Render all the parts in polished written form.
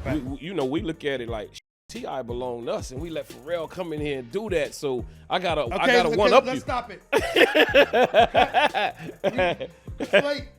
Right. We look at it like T.I. belong to us, and we let Pharrell come in here and do that. So I gotta one up you. Let's stop it. It's late.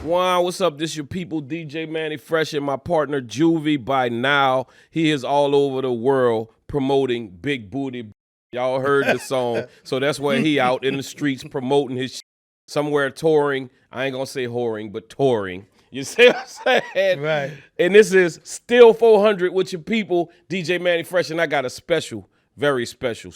Wow, what's up? This your people, DJ Mannie Fresh and my partner Juvie. By now, he is all over the world promoting Big Booty. Y'all heard the song, so that's why he out in the streets promoting his shit. Somewhere touring. I ain't gonna say whoring, but touring. You see what I'm saying? Right. And this is Still 400 with your people, DJ Mannie Fresh, and I got a special, very special,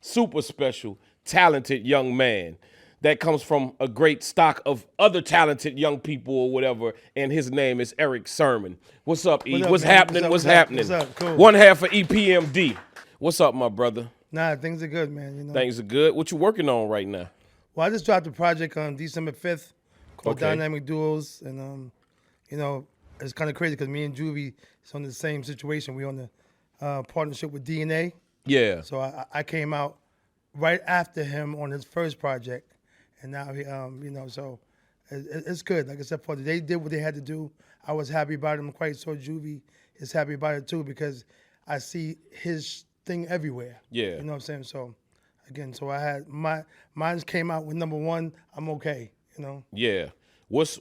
super special, talented young man that comes from a great stock of other talented young people or whatever, and his name is Erick Sermon. What's up, E? What's happening? What's happening? Cool. One half of EPMD. What's up, my brother? Nah, things are good, man. You know. Things are good. What you working on right now? Well, I just dropped a project on December 5th called Dynamic Duos, and it's kind of crazy because me and Juvie is on the same situation. We on the partnership with DNA. Yeah. So I came out right after him on his first project. And now, so it's good. Like I said, they did what they had to do. I was happy about it. I'm quite sure Juvie is happy about it too because I see his thing everywhere. Yeah. You know what I'm saying? So, again, I had mine came out with number one. I'm okay, you know? Yeah. What's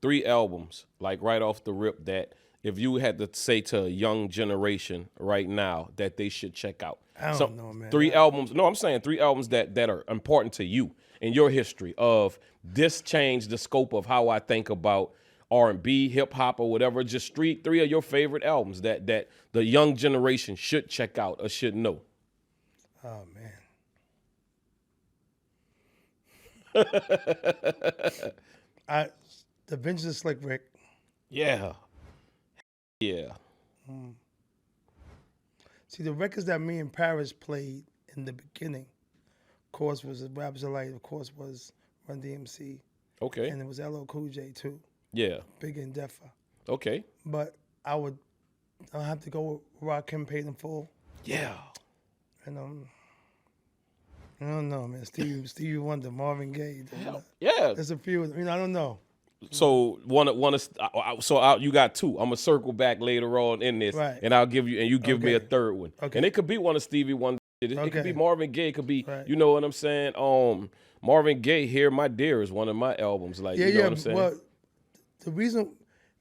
3 albums, like right off the rip, that if you had to say to a young generation right now that they should check out? I don't know, man. 3 albums. No, I'm saying 3 albums that are important to you in your history of this changed the scope of how I think about R&B, hip hop, or whatever. Just 3 of your favorite albums that the young generation should check out or should know. Oh man. The Vintage of Slick Rick. Yeah. Yeah. See, the records that me and Paris played in the beginning, of course, was Rappers Alike, of course, was Run DMC. Okay. And it was LL Cool J, too. Yeah. Big and Deffa. Okay. But I'll have to go with Rakim Paid in Full. Yeah. And I don't know, man. Stevie Wonder, Marvin Gaye. Yeah. There's a few. I don't know. So you got 2. I'm gonna circle back later on in this, right. And I'll give you, and you give me a third one. Okay. And it could be one of Stevie Wonder. It could be Marvin Gaye. It could be, right. You know what I'm saying? Marvin Gaye, "Here My Dear" is one of my albums. Like, you know what I'm saying? Well, the reason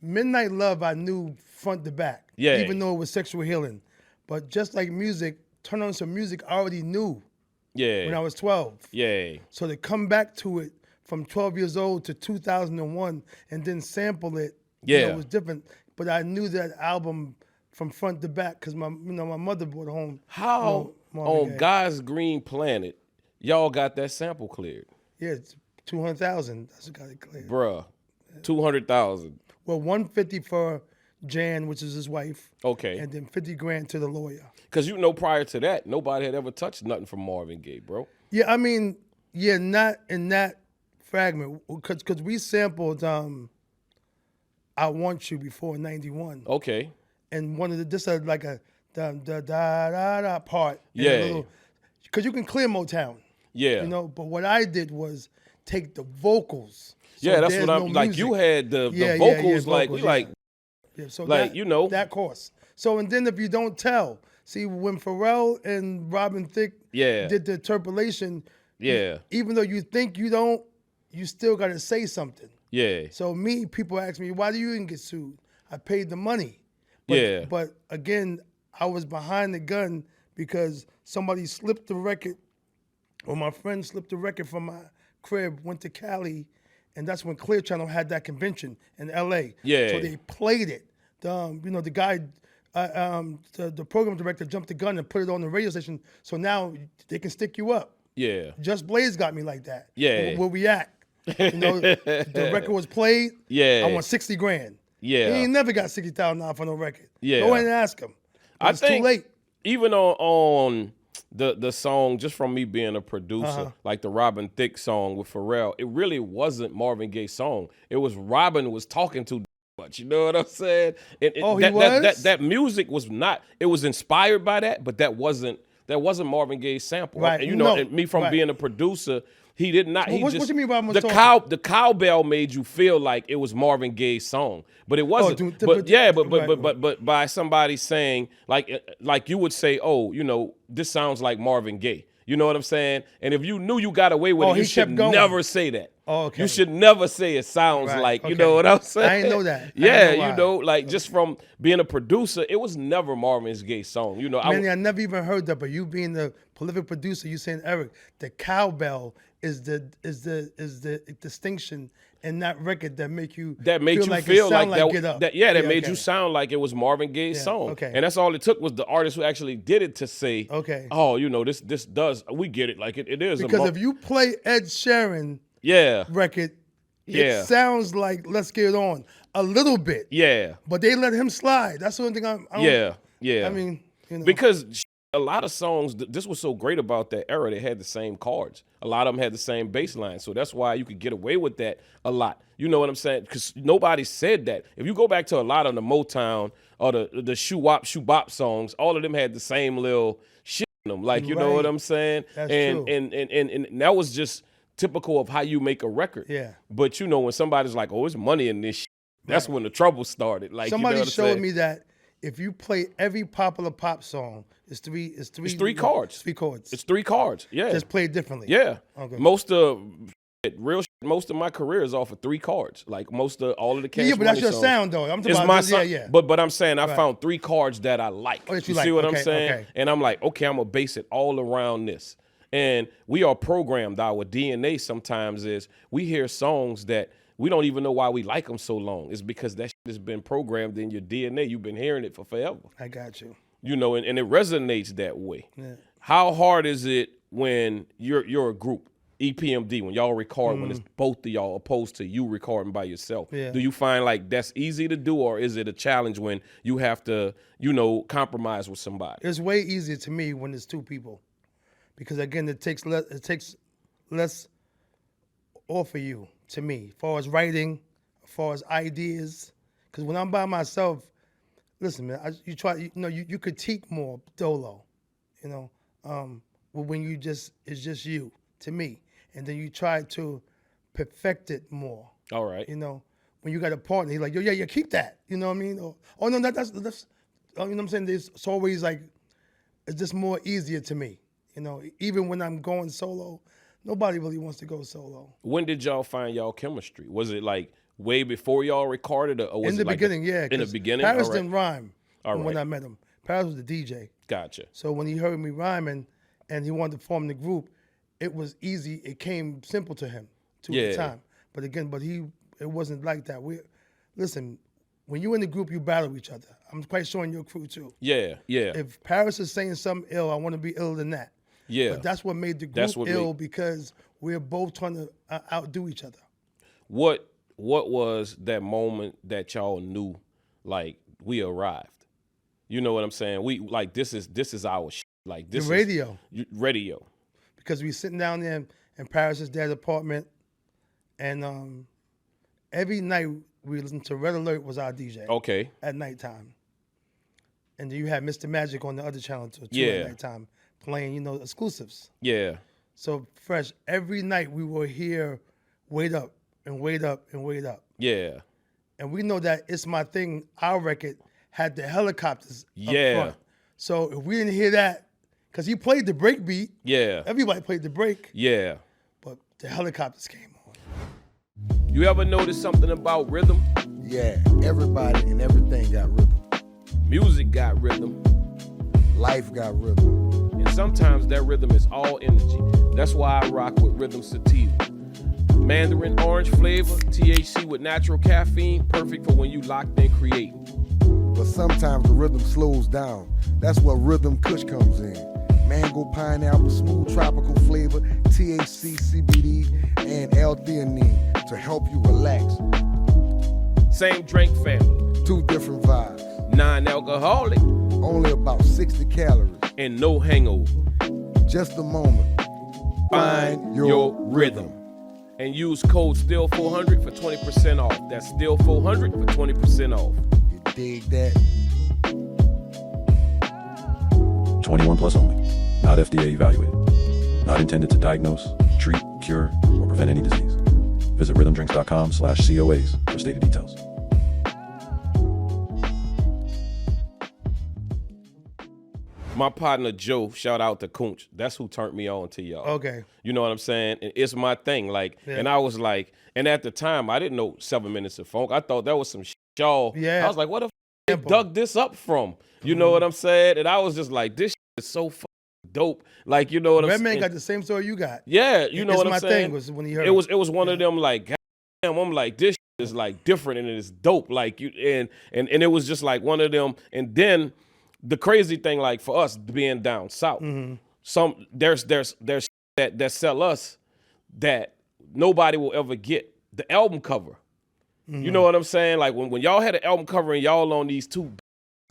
Midnight Love, I knew front to back. Yeah. Even though it was sexual healing, but just like music, Turn On Some Music, I already knew. Yeah. When I was 12. Yeah. So to come back to it from 12 years old to 2001 and then sample it, yeah, it was different. But I knew that album from front to back because my mother brought home. How on God's green planet y'all got that sample cleared? Yeah, it's 200,000. That's what got it cleared. Bruh, 200,000. Well, 150 for Jan, which is his wife. Okay. And then 50 grand to the lawyer. Because prior to that, nobody had ever touched nothing from Marvin Gaye, bro. Yeah, not in that fragment, because we sampled "I Want You" before in '91. Okay. And one of this like a da da da da part. Yeah. Because you can clear Motown. Yeah. But what I did was take the vocals. So yeah, that's what I'm like. Music. You had the vocals, so that course. So and then if you don't tell, see when Pharrell and Robin Thicke did the interpolation. Yeah. Even though you think you don't, you still got to say something. Yeah. So people ask me, why do you even get sued? I paid the money. But again, I was behind the gun because somebody slipped the record, or my friend slipped the record from my crib, went to Cali, and that's when Clear Channel had that convention in L.A. Yeah. So they played it. The guy, the program director jumped the gun and put it on the radio station, so now they can stick you up. Yeah. Just Blaze got me like that. Yeah. Where we at? The record was played. Yeah. I want 60 grand. Yeah. He ain't never got $60,000 for no record. Yeah. Go ahead and ask him. It's too late. Even on the song, just from me being a producer, like the Robin Thicke song with Pharrell, it really wasn't Marvin Gaye's song. It was Robin was talking to much. You know what I'm saying? He was? That music was not. It was inspired by that, but that wasn't Marvin Gaye's sample. Right. And and me from being a producer, he did not. Well, he what just you mean by the cowbell made you feel like it was Marvin Gaye's song, but it wasn't. But by somebody saying like you would say, oh, this sounds like Marvin Gaye. You know what I'm saying? And if you knew you got away with it, you should never say that. Oh, okay. You should never say it sounds like, you know what I'm saying? I didn't know that. Yeah, just from being a producer, it was never Marvin Gaye's song. Mannie, I never even heard that, but you being the prolific producer, you saying, Eric, the cowbell is the distinction in that record that make you feel like made you sound like it was Marvin Gaye's song. Okay. And that's all it took was the artist who actually did it to say, okay, oh, this does, we get it, like it is. Because if you play Ed Sheeran record, it sounds like Let's Get It On a little bit. Yeah. But they let him slide. That's the only thing I mean, because a lot of songs, this was so great about that era, they had the same chords. A lot of them had the same bass line. So that's why you could get away with that a lot. You know what I'm saying? Because nobody said that. If you go back to a lot of the Motown or the shoo-wop, shoo-bop songs, all of them had the same little shit in them. Like, you know what I'm saying? That's true. And that was just typical of how you make a record. Yeah. But, when somebody's like, oh, it's money in this shit, that's when the trouble started. Like, somebody showed me that if you play every popular pop song, it's three chords. Three chords. It's 3 chords. Yeah. Just played differently. Yeah. Okay. Most of my career is off of 3 chords. Like all of the Cash but that's Money your songs. sound though. I'm talking it's about my this, sound. But I'm saying I found 3 chords that I like. Oh, you see what I'm saying? Okay. And I'm like, okay, I'm gonna base it all around this. And we are programmed. Our DNA sometimes is we hear songs that we don't even know why we like them so long. It's because that shit has been programmed in your DNA. You've been hearing it for forever. I got you. And it resonates that way. Yeah. How hard is it when you're a group, EPMD, when y'all record, when it's both of y'all opposed to you recording by yourself? Yeah. Do you find like that's easy to do, or is it a challenge when you have to, compromise with somebody? It's way easier to me when it's 2 people. Because again, it takes less off of you, to me, as far as writing, as far as ideas. Because when I'm by myself, listen, man, you critique more dolo, when it's just you, to me. And then you try to perfect it more. All right. When you got a partner, he's like, yo, yeah, keep that. You know what I mean? Oh no, that's you know what I'm saying? It's always like, it's just more easier to me. Even when I'm going solo, nobody really wants to go solo. When did y'all find y'all chemistry? Was it like way before y'all recorded, or was in the beginning? Yeah, in the beginning. Paris didn't rhyme when I met him. Paris was the DJ. Gotcha. So when he heard me rhyming and he wanted to form the group, it was easy. It came simple to him at the time. But again, it wasn't like that. Listen, when you in the group, you battle each other. I'm quite sure in your crew too. Yeah. If Paris is saying something ill, I want to be iller than that. Yeah. But that's what made the group ill, because we're both trying to outdo each other. What was that moment that y'all knew, like, we arrived? You know what I'm saying? We like this is our shit. Like this radio. Radio. Because we sitting down there in Paris's dad's apartment, and every night we listened to Red Alert was our DJ. Okay. At nighttime. And then you had Mr. Magic on the other channel too at nighttime, playing, exclusives. Yeah. So Fresh, every night we will hear Wait Up and Wait Up and Wait Up. Yeah. And we know that It's My Thing, our record, had the helicopters up front. So if we didn't hear that, because he played the breakbeat. Yeah. Everybody played the break. Yeah. But the helicopters came on. You ever notice something about rhythm? Yeah. Everybody and everything got rhythm. Music got rhythm. Life got rhythm. And sometimes that rhythm is all energy. That's why I rock with Rhythm Sativa. Mandarin orange flavor, THC with natural caffeine, perfect for when you locked in creating. But sometimes the rhythm slows down. That's where Rhythm Kush comes in. Mango, pineapple, smooth tropical flavor, THC, CBD, and L-theanine to help you relax. Same drink family. 2 different vibes. Non-alcoholic. Only about 60 calories. And no hangover. Just a moment. Find your rhythm. and use code STILL400 for 20% off. That's STILL400 for 20% off. You dig that? 21 plus only. Not FDA evaluated. Not intended to diagnose, treat, cure, or prevent any disease. Visit rhythmdrinks.com/COAs for stated details. My partner Joe, shout out to Coonch. That's who turned me on to y'all. Okay. You know what I'm saying? And it's my thing. Like, Yeah. and I was like, and at the time I didn't know 7 Minutes of Funk. I thought that was some y'all. Yeah. I was like, what the they dug this up from? You know what I'm saying? And I was just like, this is so dope. Like, you know what I'm saying? Redman got the same story you got. Yeah, you know It's what I'm my saying? thing was when he heard it was one of them like, damn, I'm like, this is like different and it's dope. Like you and it was just like one of them. And then the crazy thing, like for us being down south, some there's that sell us that nobody will ever get. The album cover. You know what I'm saying? Like when y'all had an album cover and y'all on these two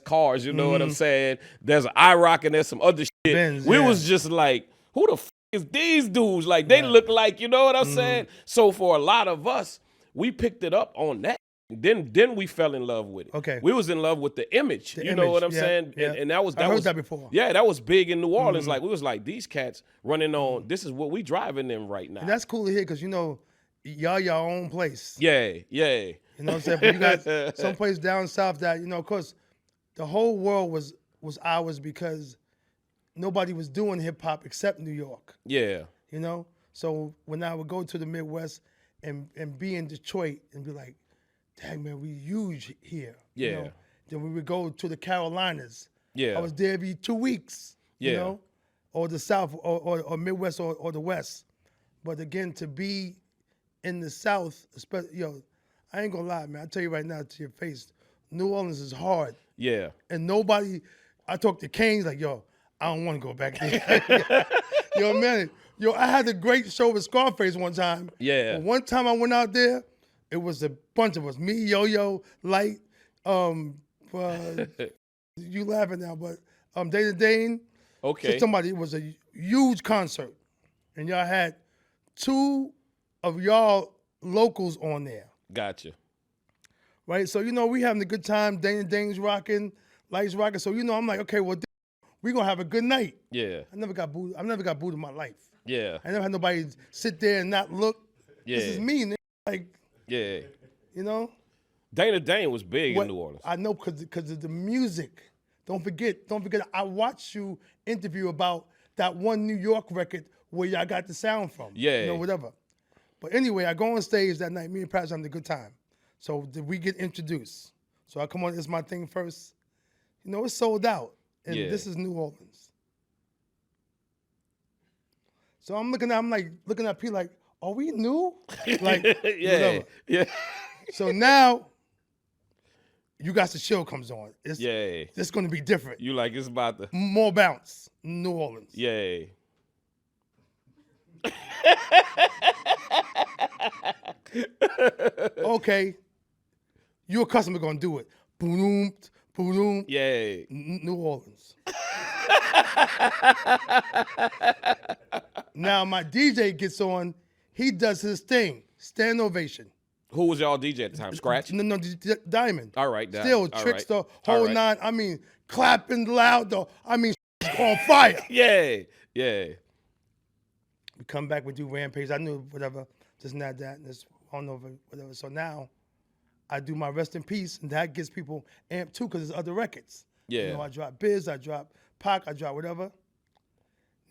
cars, you know what I'm saying? There's an IROC and there's some other shit. Benz, we yeah. was just like, who the f is these dudes? Like they look like, you know what I'm saying? So for a lot of us, we picked it up on that. Then we fell in love with it. Okay. We was in love with the image. You know what I'm saying? Yeah. And that was I heard that before. Yeah, that was big in New Orleans. Like we was like, these cats running on, this is what we driving in right now. And that's cool to hear because, you know, y'all your own place. Yeah. You know what I'm saying? But you got some place down south that, you know, of course, the whole world was ours because nobody was doing hip hop except New York. Yeah. You know? So when I would go to the Midwest and be in Detroit and be like, dang man, we huge here. Yeah. You know? Then we would go to the Carolinas. Yeah. I was there every 2 weeks. Yeah. You know? Or the South or Midwest or the West. But again, to be in the South, especially, I ain't gonna lie, man. I tell you right now to your face, New Orleans is hard. Yeah. And nobody, I talk to Kane's like, I don't want to go back there. Man, I had a great show with Scarface one time. Yeah. But one time I went out there, it was a bunch of us, me, Yo-Yo, Light, you laughing now, but Dane. Okay. Somebody, it was a huge concert. And y'all had 2 of y'all locals on there. Gotcha. Right? So, we having a good time. Dane's rocking, Light's rocking. So, I'm like, okay, well, we're going to have a good night. Yeah. I've never got booed in my life. Yeah. I never had nobody sit there and not look. Yeah. This is me, nigga. Like, Yeah. Dana Dane was big in New Orleans. I know because of the music. Don't forget, I watched you interview about that one New York record where y'all got the sound from. Yeah. Whatever. But anyway, I go on stage that night. Me and Pratt's having a good time. So did we get introduced? So I come on, it's my thing first. It's sold out. And this is New Orleans. So I'm looking at P like, are we new? Like, yeah. whatever. Yeah. So now, You Got the Chill comes on. It's going to be different. You like it's about to. More bounce. New Orleans. Yeah. Okay. You a customer going to do it. Boom, boom. Yeah. New Orleans. Now my DJ gets on. He does his thing. Stand ovation. Who was y'all DJ at the time? Scratch? No, Diamond. All right. Still, all Tricks, right. the whole All right. nine. I mean, clapping loud, though. I mean, on fire. Yeah. We come back, we do Rampage. I knew whatever, just not that, and this, I don't know, whatever. So now I do my Rest in Peace, and that gets people amped too, because there's other records. Yeah. I drop Biz, I drop Pac, I drop whatever.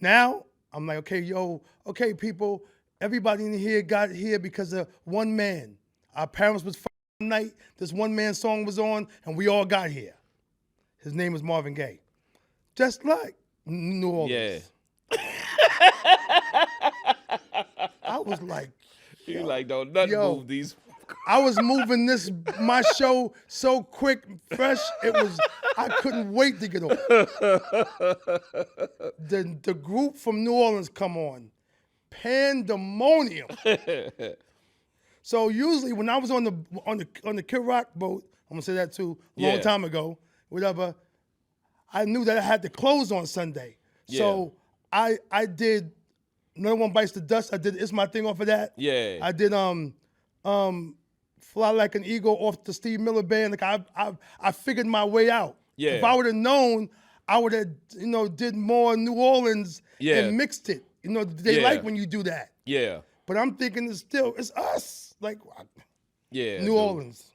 Now, I'm like, okay, people, everybody in here got here because of one man. Our parents was f***ing night, this one man song was on, and we all got here. His name was Marvin Gaye. Just like New Orleans. Yeah. I was like, You like, don't nothing move these. I was moving my show so quick, fresh, I couldn't wait to get on. The group from New Orleans come on. Pandemonium. So usually when I was on the Kid Rock boat, I'm gonna say that too, long time ago, whatever, I knew that I had to close on Sunday. Yeah. So I did No One Bites the Dust. I did It's My Thing off of that. Yeah. I did Fly Like an Eagle off the Steve Miller Band. Like I figured my way out. Yeah. If I would have known, I would have did more New Orleans and mixed it. They like when you do that. Yeah. But I'm thinking it's us. Like New Orleans.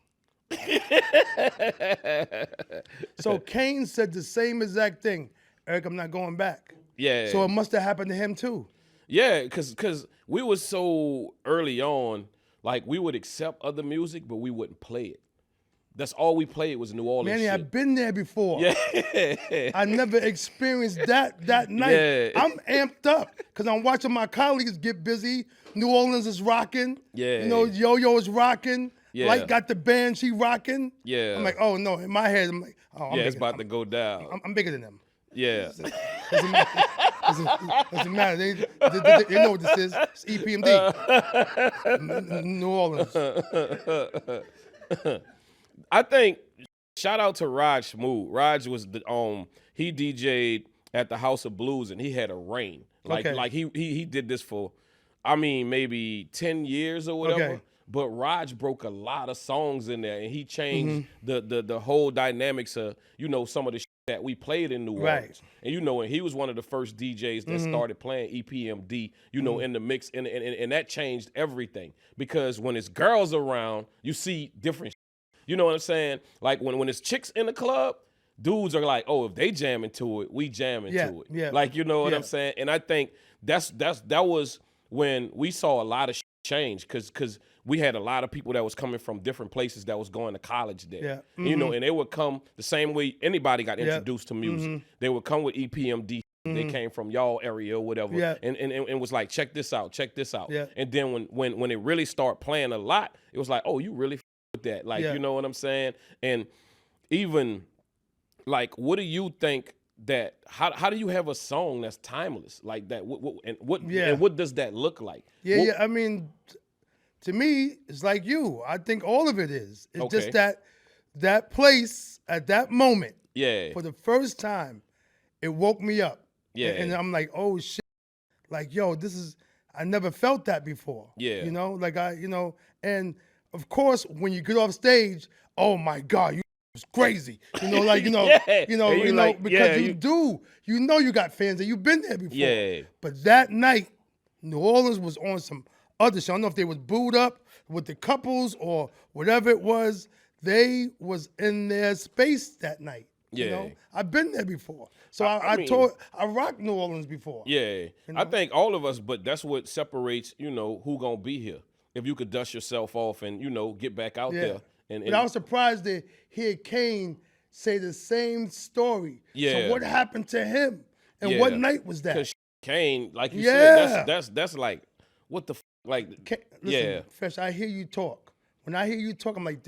So Kane said the same exact thing. Eric, I'm not going back. Yeah. So it must have happened to him too. Yeah, because we was so early on, like we would accept other music, but we wouldn't play it. That's all we played was New Orleans Manny, shit. I've been there before. Yeah. I never experienced that night. Yeah. I'm amped up because I'm watching my colleagues get busy. New Orleans is rocking. Yeah. Yo-Yo is rocking. Yeah. Light got the band, she rocking. Yeah. I'm like, oh no, in my head, I'm like, oh, I'm It's bigger. about to go down. I'm bigger than them. Yeah. Doesn't matter. They know what this is. It's EPMD. New Orleans. I think shout out to Raj Smooth. Raj was he DJ'd at the House of Blues and he had a reign. Like he did this for maybe 10 years or whatever. Okay. But Raj broke a lot of songs in there and he changed the whole dynamics of, some of the shit that we played in New Orleans. And and he was one of the first DJs that started playing EPMD, in the mix and that changed everything. Because when it's girls around, you see different shit. You know what I'm saying? Like when it's chicks in the club, dudes are like, oh, if they jamming to it, we jamming to it. Yeah. Like, you know what I'm saying? And I think that was when we saw a lot of shit change because we had a lot of people that was coming from different places that was going to college there. Yeah. And they would come the same way anybody got introduced to music. They would come with EPMD. They came from y'all area or whatever. Yeah. And was like, check this out. Yeah. And then when it really started playing a lot, it was like, oh, you really with that. Like, you know what I'm saying? And even like, what do you think that, how do you have a song that's timeless like that? And what does that look like? I mean, to me, it's like you. I think all of it is. It's just that place at that moment. Yeah. For the first time, it woke me up. Yeah. And I'm like, oh shit. Like, yo, I never felt that before. Yeah. And of course, when you get off stage, oh my God, you was crazy. Because you got fans that you've been there before. Yeah. But that night, New Orleans was on some other shit. I don't know if they was booed up with the couples or whatever it was. They was in their space that night. Yeah. I've been there before. So I rocked New Orleans before. Yeah. I think all of us, but that's what separates, who gonna be here. If you could dust yourself off and, get back out there. But I was surprised to hear Kane say the same story. Yeah. So what happened to him? And what night was that? Because Kane, like you said, that's like, what the like, listen, Fresh, I hear you talk. When I hear you talk, I'm like,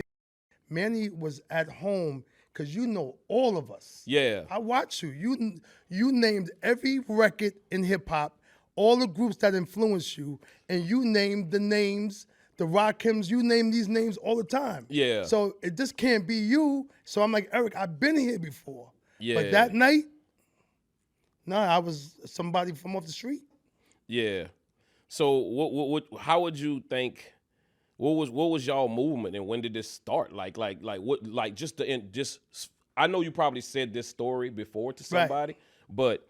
Manny was at home because you know all of us. Yeah. I watch you. You named every record in hip-hop, all the groups that influenced you, and you named the names, the Rakims, you name these names all the time. Yeah. So it just can't be you. So I'm like, Eric, I've been here before. Yeah. But that night, I was somebody from off the street. Yeah. So how would you think, what was y'all movement and when did this start? I know you probably said this story before to somebody, but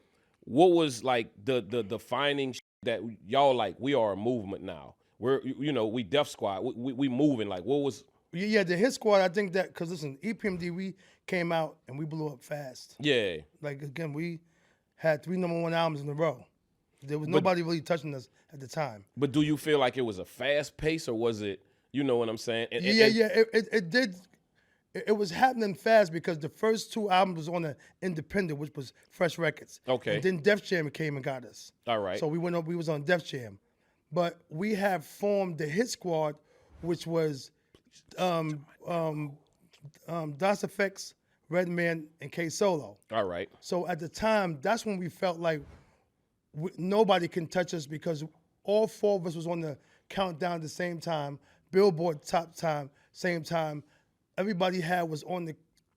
what was like the defining that y'all like, we are a movement now. We Def Squad, we moving, like what was? Yeah, the Hit Squad, I think that, because listen, EPMD, we came out and we blew up fast. Yeah. Like, again, we had 3 #1 albums in a row. There was nobody really touching us at the time. But do you feel like it was a fast pace or was it, you know what I'm saying? It did. It was happening fast because the first 2 albums was on the independent, which was Fresh Records. Okay. And then Def Jam came and got us. All right. So we was on Def Jam. But we have formed the Hit Squad, which was Das Effects, Redman, and K Solo. All right. So at the time, that's when we felt like nobody can touch us because all 4 of us was on the countdown at the same time, Billboard top time, same time. Everybody was on the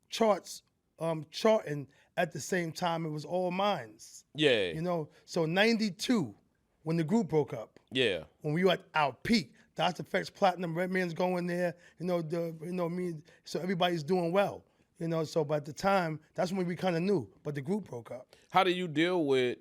charts, charting at the same time. It was all mines. Yeah. So 92 when the group broke up. Yeah. When we were at our peak. Das EFX Platinum, Redman's going there, so everybody's doing well. So by the time, that's when we kind of knew, but the group broke up. How do you deal with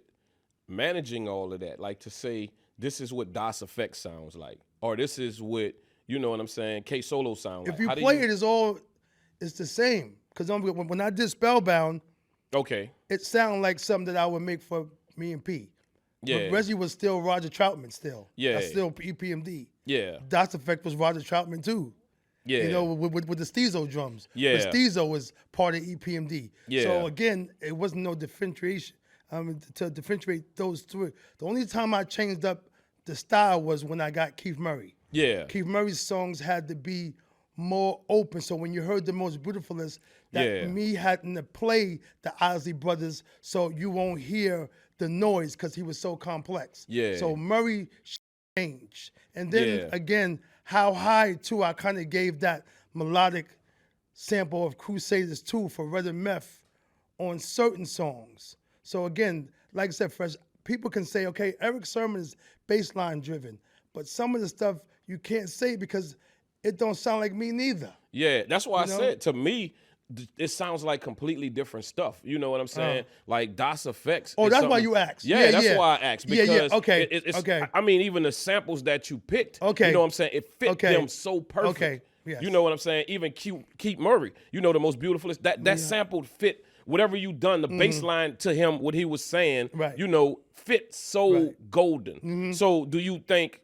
managing all of that? Like to say, this is what Das EFX sounds like, or this is what, you know what I'm saying, K-Solo sounds like. If you play it, it's the same. Because when I did Spellbound, okay, it sounded like something that I would make for me and P. Yeah. But Reggie was still Roger Troutman still. Yeah. That's still EPMD. Yeah. Das EFX was Roger Troutman too. Yeah. With the Steezo drums. Yeah. But Steezo was part of EPMD. Yeah. So again, it wasn't no differentiation. To differentiate those three. The only time I changed up the style was when I got Keith Murray. Yeah. Keith Murray's songs had to be more open. So when you heard The Most Beautifulest, that me having to play the Isley Brothers so you won't hear the noise because he was so complex. Yeah. So Murray changed. And then again, How High too, I kind of gave that melodic sample of Crusaders 2 for Red and Meth on certain songs. So again, like I said, Fresh, people can say, okay, Erick Sermon is baseline driven, but some of the stuff you can't say because it don't sound like me neither. Yeah, that's why I said, to me, it sounds like completely different stuff. You know what I'm saying? Like Das EFX. Oh, that's why you asked. Yeah, that's why I asked. Because okay, okay. I mean, even the samples that you picked, okay. You know what I'm saying? It fit them so perfect. Okay, yes. You know what I'm saying? Even Keith Murray, The Most Beautifulest, that sample fit whatever you done, the baseline to him, what he was saying, right. Fit so golden. So do you think,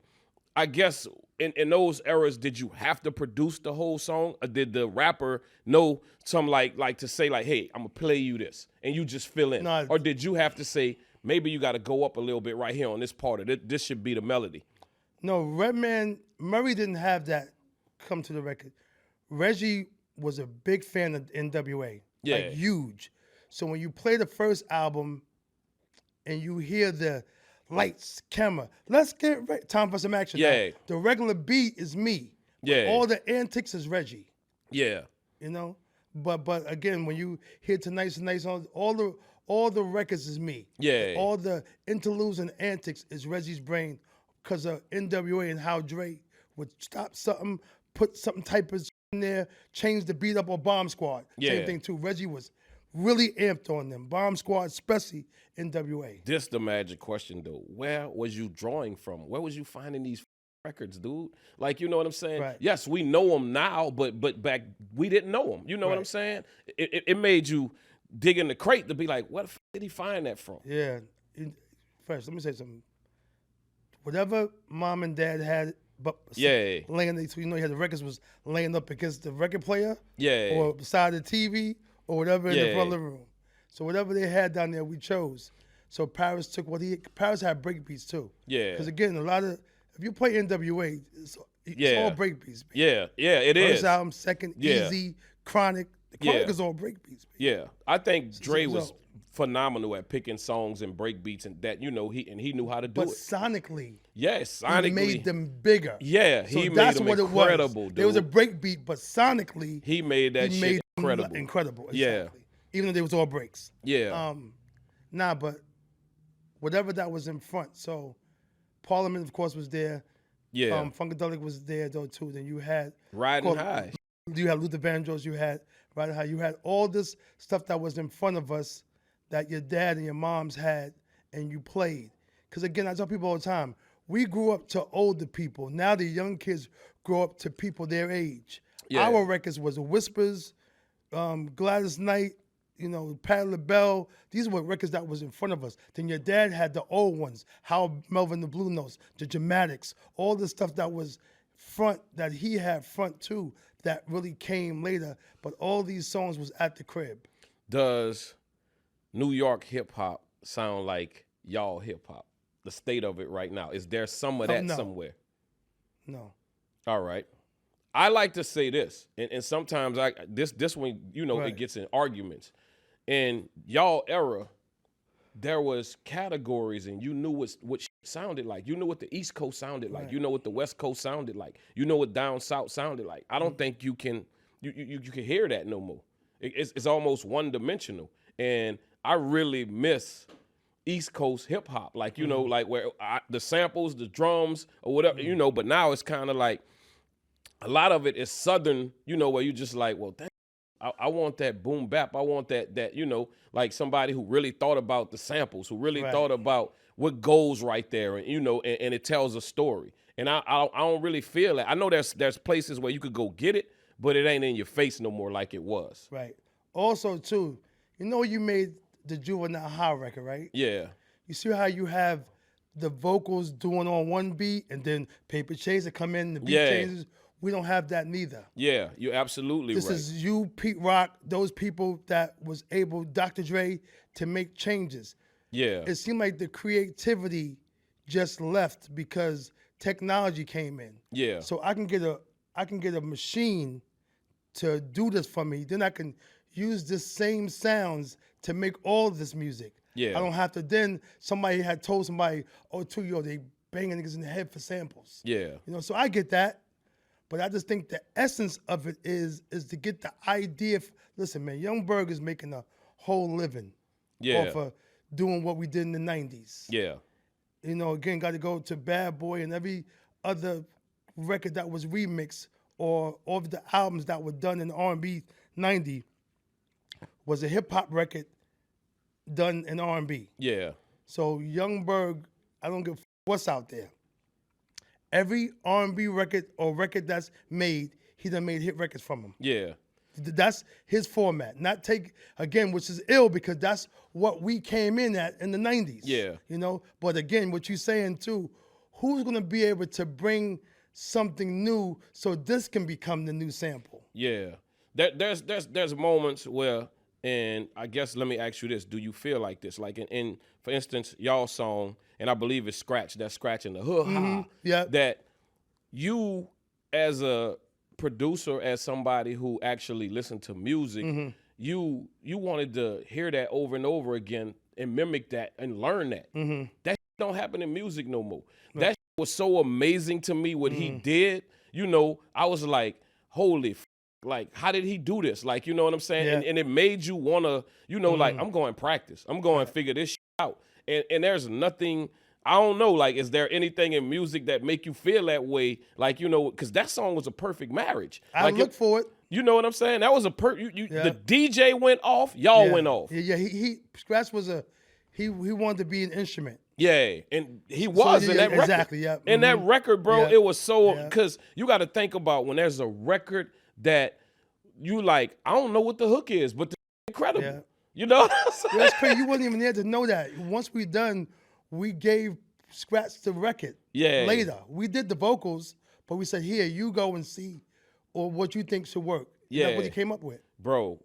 I guess, in those eras, did you have to produce the whole song, or did the rapper know some like to say like, hey, I'm gonna play you this, and you just fill in, or did you have to say maybe you got to go up a little bit right here on this part of it? This should be the melody. No, Murray didn't have that come to the record. Reggie was a big fan of NWA, like huge. So when you play the first album, and you hear the lights, camera, let's get ready. Time for some action. Yeah. Now, the regular beat is me. Yeah. All the antics is Reggie. Yeah. But again, when you hear Tonight's the Night, all the records is me. Yeah. All the interludes and antics is Reggie's brain because of NWA and how Dre would stop something, put something type of in there, change the beat up, or Bomb Squad. Same thing too. Reggie was really amped on them. Bomb Squad, especially NWA. This the magic question though. Where was you drawing from? Where was you finding these records, dude? Like, you know what I'm saying? Right. Yes, we know them now, but back we didn't know them. You know what I'm saying? It made you dig in the crate to be like, what the did he find that from? Yeah. First, let me say something. Whatever mom and dad had, laying, you had the records was laying up against the record player, or beside the TV, or whatever in the front living room. So whatever they had down there, we chose. So Paris took Paris had breakbeats too. Yeah. Because again, if you play NWA, it's all breakbeats. Yeah, it is. First album, second, Easy, Chronic. The Chronic is all breakbeats. Yeah, I think Dre was phenomenal at picking songs and breakbeats, and that he knew how to do it. But sonically, sonically, he made them bigger. Yeah, so he that's made them what incredible. It was. Dude. There was a breakbeat, but sonically, he made that shit incredible. Incredible, exactly. Yeah. Even though there was all breaks. Yeah. But whatever that was in front. So Parliament, of course, was there. Yeah. Funkadelic was there though too. Then you had Riding High. You had Luther Vandross. You had Riding High. You had all this stuff that was in front of us that your dad and your moms had, and you played. Because again, I tell people all the time, we grew up to older people. Now the young kids grow up to people their age. Yeah. Our records was Whispers, Gladys Knight, Patti LaBelle. These were records that was in front of us. Then your dad had the old ones, How Melvin the Blue Notes, the Dramatics, all the stuff that was front, that he had front too, that really came later. But all these songs was at the crib. Does New York hip hop sound like y'all hip hop? The state of it right now. Is there some of that somewhere? No. All right. I like to say this, and sometimes this one, it gets in arguments. In y'all era, there was categories, and you knew what sounded like. You knew what the East Coast sounded like. You know what the West Coast sounded like. You know what down South sounded like. I don't think you can hear that no more. It's almost one-dimensional, and I really miss East Coast hip hop, like, you know, like where the samples, the drums or whatever, you know, but now it's kind of like a lot of it is Southern, you know, where you just like, well, I want that boom bap. I want that, you know, like somebody who really thought about the samples, who really thought about what goes right there, and, you know, and it tells a story. And I don't really feel that. I know there's places where you could go get it, but it ain't in your face no more like it was. Right. Also, too, you know you made the Juvenile High record, right? Yeah. You see how you have the vocals doing on one beat and then Paper Chase that come in, the beat changes? We don't have that neither. Yeah, you're absolutely right. This is you, Pete Rock, those people that was able, Dr. Dre, to make changes. Yeah. It seemed like the creativity just left because technology came in. Yeah. So I can get a machine to do this for me. Then I can use the same sounds to make all of this music. Yeah. I don't have to. Then somebody had told somebody, oh, they banging niggas in the head for samples. Yeah. You know, so I get that. But I just think the essence of it is to get the idea. Listen, man, Young Berg is making a whole living off of doing what we did in the 90s. Yeah. You know, again, got to go to Bad Boy and every other record that was remixed or of the albums that were done in R&B 90 was a hip-hop record done in R&B. Yeah. So Young Berg, I don't give a what's out there. Every R&B record or record that's made, he done made hit records from him. Yeah. That's his format. Not take, again, which is ill because that's what we came in at in the 90s. Yeah. You know? But again, what you're saying too, who's going to be able to bring something new so this can become the new sample? Yeah. There's moments where, and I guess let me ask you this, do you feel like this? Like in for instance, y'all's song, and I believe it's Scratch, that scratch in the hood, that you as a producer, as somebody who actually listened to music, you wanted to hear that over and over again and mimic that and learn that. That don't happen in music no more. That was so amazing to me what he did. You know, I was like, holy like, how did he do this? Like, you know what I'm saying? Yeah. And it made you want to, you know, like, I'm going to practice. I'm going to figure this shit out. And there's nothing, I don't know, like, is there anything in music that make you feel that way? Like, you know, because that song was a perfect marriage. I look for it. You know what I'm saying? That was a the DJ went off, y'all went off. Yeah, he Scratch was he wanted to be an instrument. Yeah, and he was in that record. Exactly, yeah. In that record, bro, it was so, because you got to think about when there's a record that you like, I don't know what the hook is, but the incredible. Yeah. You know what I'm saying? That's crazy. You wasn't even there to know that. Once we done, we gave Scratch the record. Yeah. Later. We did the vocals, but we said, here, you go and see or what you think should work. Yeah. That's what he came up with. Bro,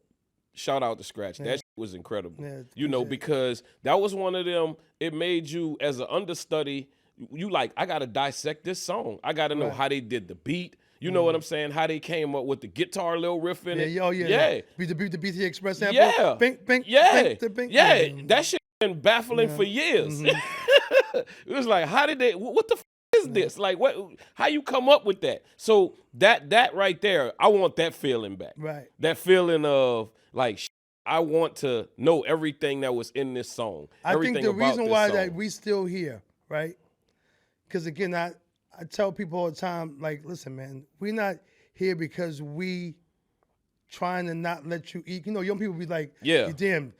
shout out to Scratch. That shit was incredible. Yeah, you know, because that was one of them, it made you, as an understudy, you like, I got to dissect this song. I got to know how they did the beat. You know what I'm saying? How they came up with the guitar little riff in it. Yeah. The BT Express sample. Yeah. Bink, bink, yeah. bink, bink. Yeah. That shit been baffling for years. It was like, how did they, what the is this? Like, what? How you come up with that? So that right there, I want that feeling back. Right. That feeling of like, I want to know everything that was in this song. I think the reason why that we still here, right? Because again, I tell people all the time, like, listen, man, we're not here because we trying to not let you eat. You know, young people be like, damn,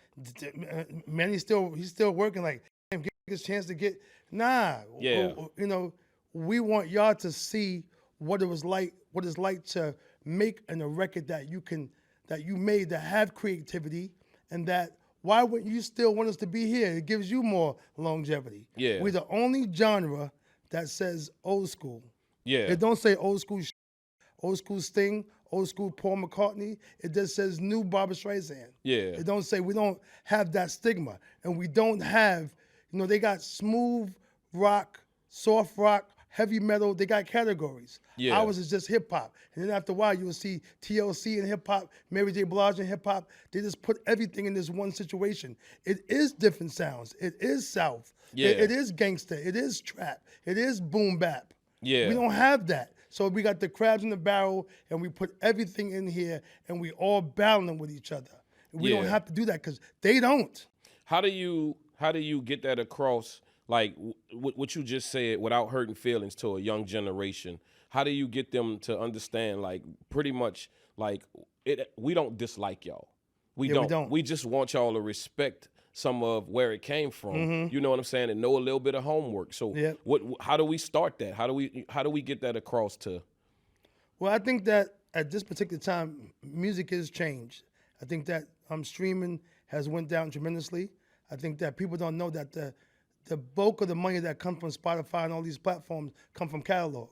man, he's still working. Like, damn, give us a chance to get. Nah, you know, we want y'all to see what it was like, what it's like to make a record that you made that have creativity, and that why wouldn't you still want us to be here? It gives you more longevity. Yeah, we're the only genre that says old school. Yeah, it don't say old school Sting, old school Paul McCartney. It just says new Barbra Streisand. Yeah, it don't say, we don't have that stigma, and we don't have, you know, they got smooth rock, soft rock, heavy metal. They got categories. Yeah, ours is just hip hop, and then after a while you will see TLC in hip hop, Mary J. Blige in hip hop. They just put everything in this one situation. It is different sounds. It is South. Yeah, it is gangster. It is trap. It is boom bap. Yeah, we don't have that. So we got the crabs in the barrel, and we put everything in here, and we all battling with each other. And we don't have to do that because they don't. How do How do you get that across, like what you just said, without hurting feelings to a young generation? How do you get them to understand, like, pretty much, like, we don't dislike y'all. We don't. We just want y'all to respect some of where it came from. You know what I'm saying? And know a little bit of homework. So how do we start that? How do we get that across to? Well, I think that at this particular time, music has changed. I think that streaming has went down tremendously. I think that people don't know that the bulk of the money that comes from Spotify and all these platforms come from catalog.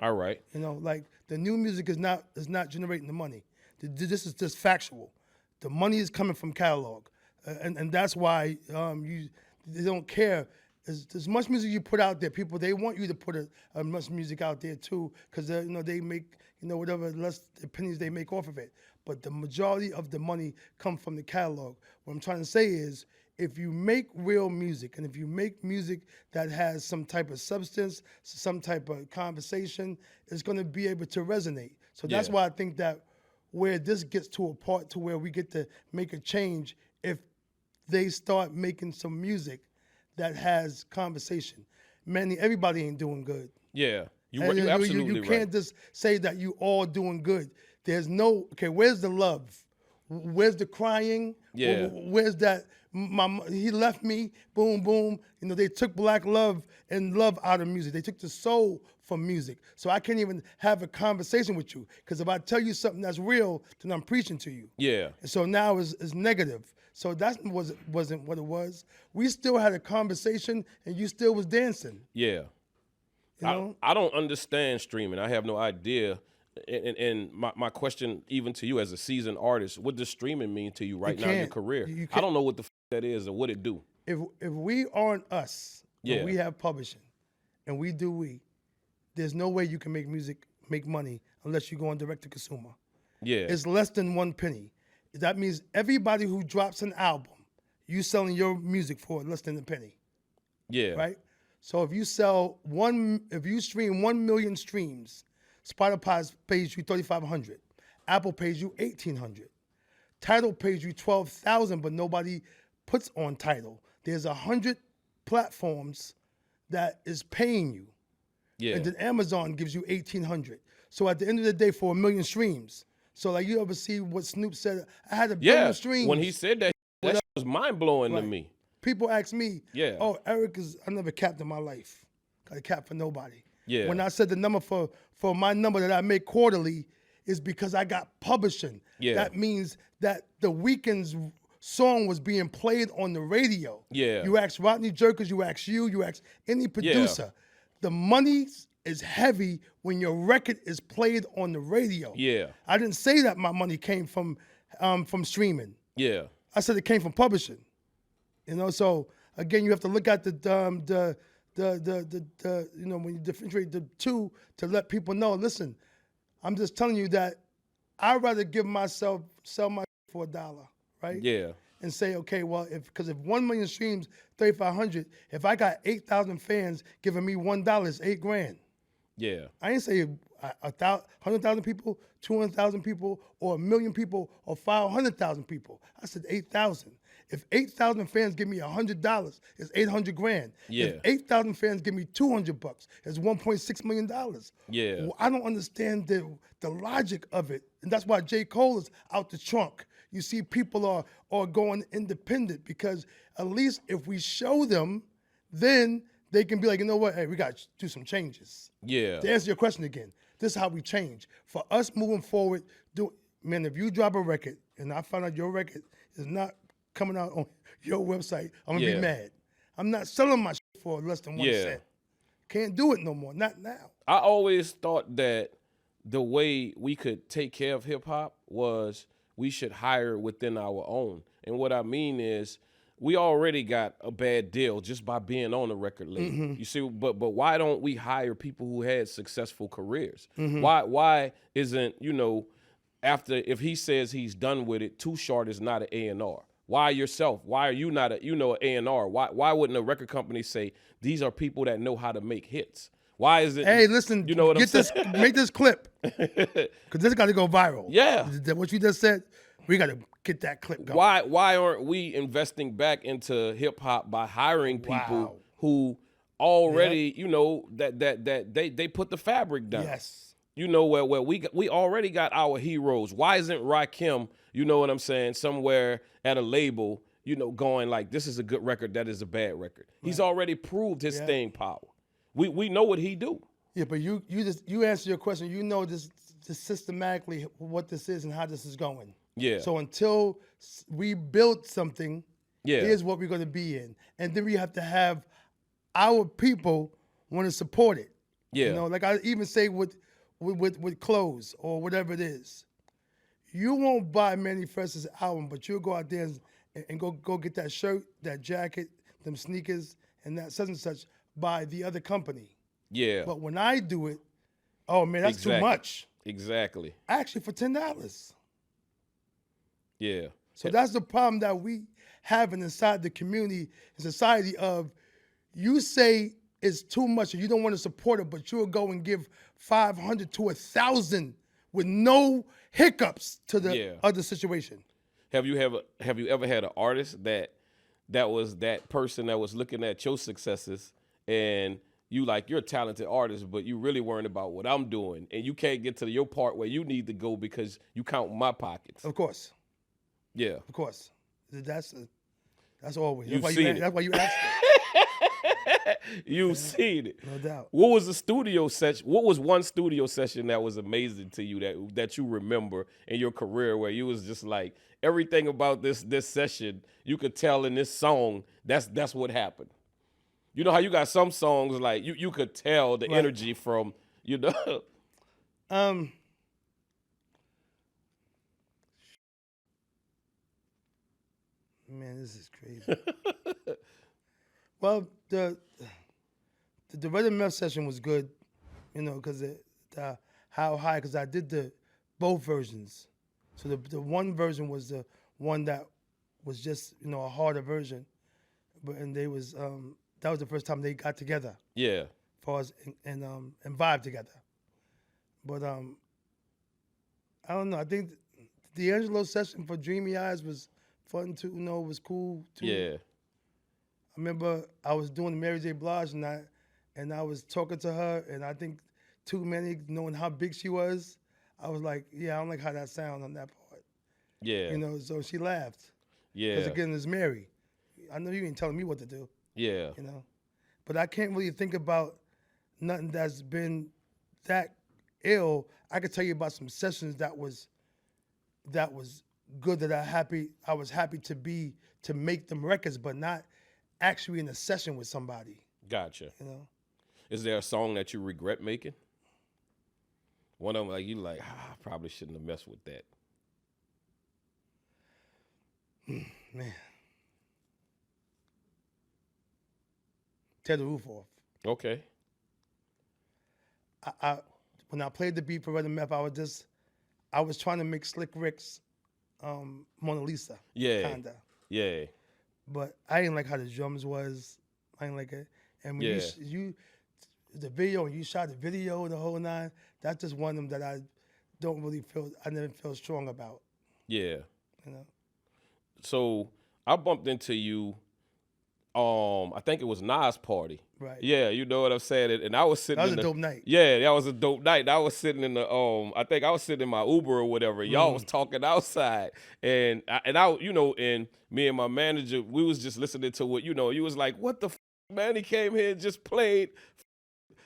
All right. You know, like the new music is not generating the money. This is just factual. The money is coming from catalog, and that's why they don't care. As much music you put out there, people, they want you to put as much music out there too, because they make whatever less the pennies they make off of it. But the majority of the money come from the catalog. What I'm trying to say is, if you make real music, and if you make music that has some type of substance, some type of conversation, it's going to be able to resonate. So that's why I think that where this gets to a part to where we get to make a change, if they start making some music that has conversation. Manny, everybody ain't doing good. Yeah, you're absolutely right. You can't just say that you all doing good. There's no, where's the love? Where's the crying? Yeah. Where's that, he left me, boom, boom. They took black love and love out of music. They took the soul from music. So I can't even have a conversation with you, because if I tell you something that's real, then I'm preaching to you. Yeah. And so now it's negative. So that wasn't what it was. We still had a conversation, and you still was dancing. Yeah. I don't understand streaming. I have no idea. And my question, even to you as a seasoned artist, what does streaming mean to you right now in your career? I don't know what the that is or what it do. If we aren't us, we have publishing, and we do there's no way you can make money unless you go on direct to consumer. Yeah. It's less than 1 penny. That means everybody who drops an album, you selling your music for less than a penny. Yeah. Right? So if you stream 1 million streams, Spotify pays you $3,500. Apple pays you $1,800. Tidal pays you $12,000, but nobody puts on Tidal. There's 100 platforms that is paying you. Yeah. And then Amazon gives you $1,800. So at the end of the day, for 1 million streams. So like, you ever see what Snoop said? I had 1 billion streams. When he said that was mind blowing to me. People ask me, oh, Erick I never capped in my life. Got a cap for nobody. Yeah. When I said the number for my number that I make quarterly is because I got publishing. Yeah. That means that the Weeknd's song was being played on the radio. Yeah. You ask Rodney Jerkins, you ask any producer. Yeah. The money is heavy when your record is played on the radio. Yeah. I didn't say that my money came from streaming. Yeah. I said it came from publishing. So again, you have to look at the when you differentiate the two, to let people know, listen, I'm just telling you that I'd rather sell my for $1, right? Yeah. And say, okay, well, because if 1 million streams, $3,500, if I got 8,000 fans giving me $1, it's $8,000. Yeah. I ain't say 100,000 people, 200,000 people, or 1 million people, or 500,000 people. I said 8,000. If 8,000 fans give me $100, it's $800,000. Yeah. If 8,000 fans give me $200, it's $1.6 million. Yeah. Well, I don't understand the logic of it, and that's why J. Cole is out the trunk. You see, people are going independent, because at least if we show them, then they can be like, you know what? Hey, we got to do some changes. Yeah. To answer your question again, this is how we change. For us moving forward, if you drop a record and I find out your record is not coming out on your website, I'm going to be mad. I'm not selling my shit for less than 1 cent. Can't do it no more. Not now. I always thought that the way we could take care of hip hop was we should hire within our own. And what I mean is, we already got a bad deal just by being on the record label. Mm-hmm. You see, but why don't we hire people who had successful careers? Mm-hmm. Why isn't, after, if he says he's done with it, Too Short is not an A&R? Why yourself? Why are you not an A&R? Why wouldn't a record company say, these are people that know how to make hits? Why is it? Hey, listen, make this clip, because this got to go viral. Yeah. What you just said, We got to get that clip going. Why aren't we investing back into hip hop by hiring people who already, you know, that they put the fabric down? Yes. You know, where we already got our heroes. Why isn't Rakim, you know what I'm saying, somewhere at a label, you know, going like, this is a good record, that is a bad record. Right. He's already proved his staying power. We know what he do. Yeah, but you answer your question. You know this systematically what this is and how this is going. Yeah. So until we build something, here's what we're going to be in. And then we have to have our people want to support it. Yeah. You know, like I even say with clothes or whatever it is. You won't buy Mannie Fresh's album, but you'll go out there and go get that shirt, that jacket, them sneakers, and that such and such by the other company. Yeah. But when I do it, oh man, that's too much. Exactly. Actually, for $10. Yeah. So that's the problem that we have inside the community and society of you say it's too much and you don't want to support it, but you'll go and give 500 to 1,000 with no hiccups to the other situation. Have you ever had an artist that was that person that was looking at your successes and you're a talented artist, but you really worrying about what I'm doing and you can't get to your part where you need to go because you count my pockets? Of course. Yeah. Of course. That's always. That's why you asked it. You've seen it. No doubt. What was the studio session? What was one studio session that was amazing to you that you remember in your career where you was just like, everything about this session, you could tell in this song, that's what happened. You know how you got some songs like you could tell the energy from, you know. Man, this is crazy. Well, the Rhythm Meth session was good, you know, because how high, because I did both versions. So the one version was the one that was just, you know, a harder version, and they was that was the first time they got together. Yeah. As far as and vibe together. But I don't know. I think the D'Angelo session for Dreamy Eyes was fun too. You know, it was cool too. Yeah. I remember I was doing Mary J. Blige and I was talking to her, and I think too many knowing how big she was, I was like, yeah, I don't like how that sounds on that part. Yeah. You know, so she laughed. Yeah. Because again, it's Mary. I know you ain't telling me what to do. Yeah. You know, but I can't really think about nothing that's been that ill. I could tell you about some sessions that was good that I was happy to make them records, but not actually in a session with somebody. Gotcha. You know, is there a song that you regret making? One of them, like I probably shouldn't have messed with that. Man, Tear the Roof Off. Okay. I when I played the beat for Rhythm Meth, I was trying to make Slick Rick's Mona Lisa. Yeah. Kinda. Yeah. But I didn't like how the drums was. I didn't like it. And when you the video, and you shot the video the whole nine, that's just one of them that I never feel strong about. Yeah. You know? So I bumped into you, I think it was Nas' party. Right. Yeah, you know what I'm saying? And I was sitting That was a dope night. Yeah, that was a dope night. I was sitting in the I think I was sitting in my Uber or whatever. Y'all was talking outside. And I you know, and me and my manager, we was just listening to what, you know, you was like, what the man? He came here and just played.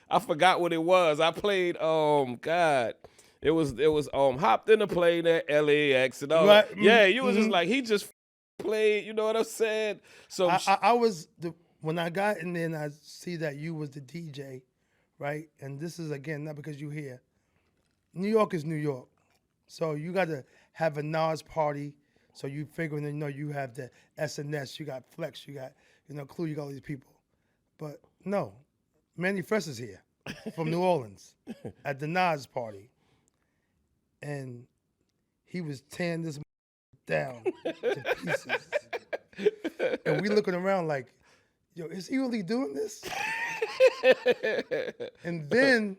I forgot what it was. I played God. It was hopped in the plane at LAX and all. Right. Yeah, you was just like, he just played, you know what I'm saying? So I was when I got in there and I see that you was the DJ, right? And this is, again, not because you here. New York is New York. So you got to have a Nas party. So you figuring, you know, you have the SNS, you got Flex, you got, you know, Clue, you got all these people. But no, Mannie Fresh is here from New Orleans at the Nas party. And he was tearing this down to pieces. And we looking around like, yo, is he really doing this? And then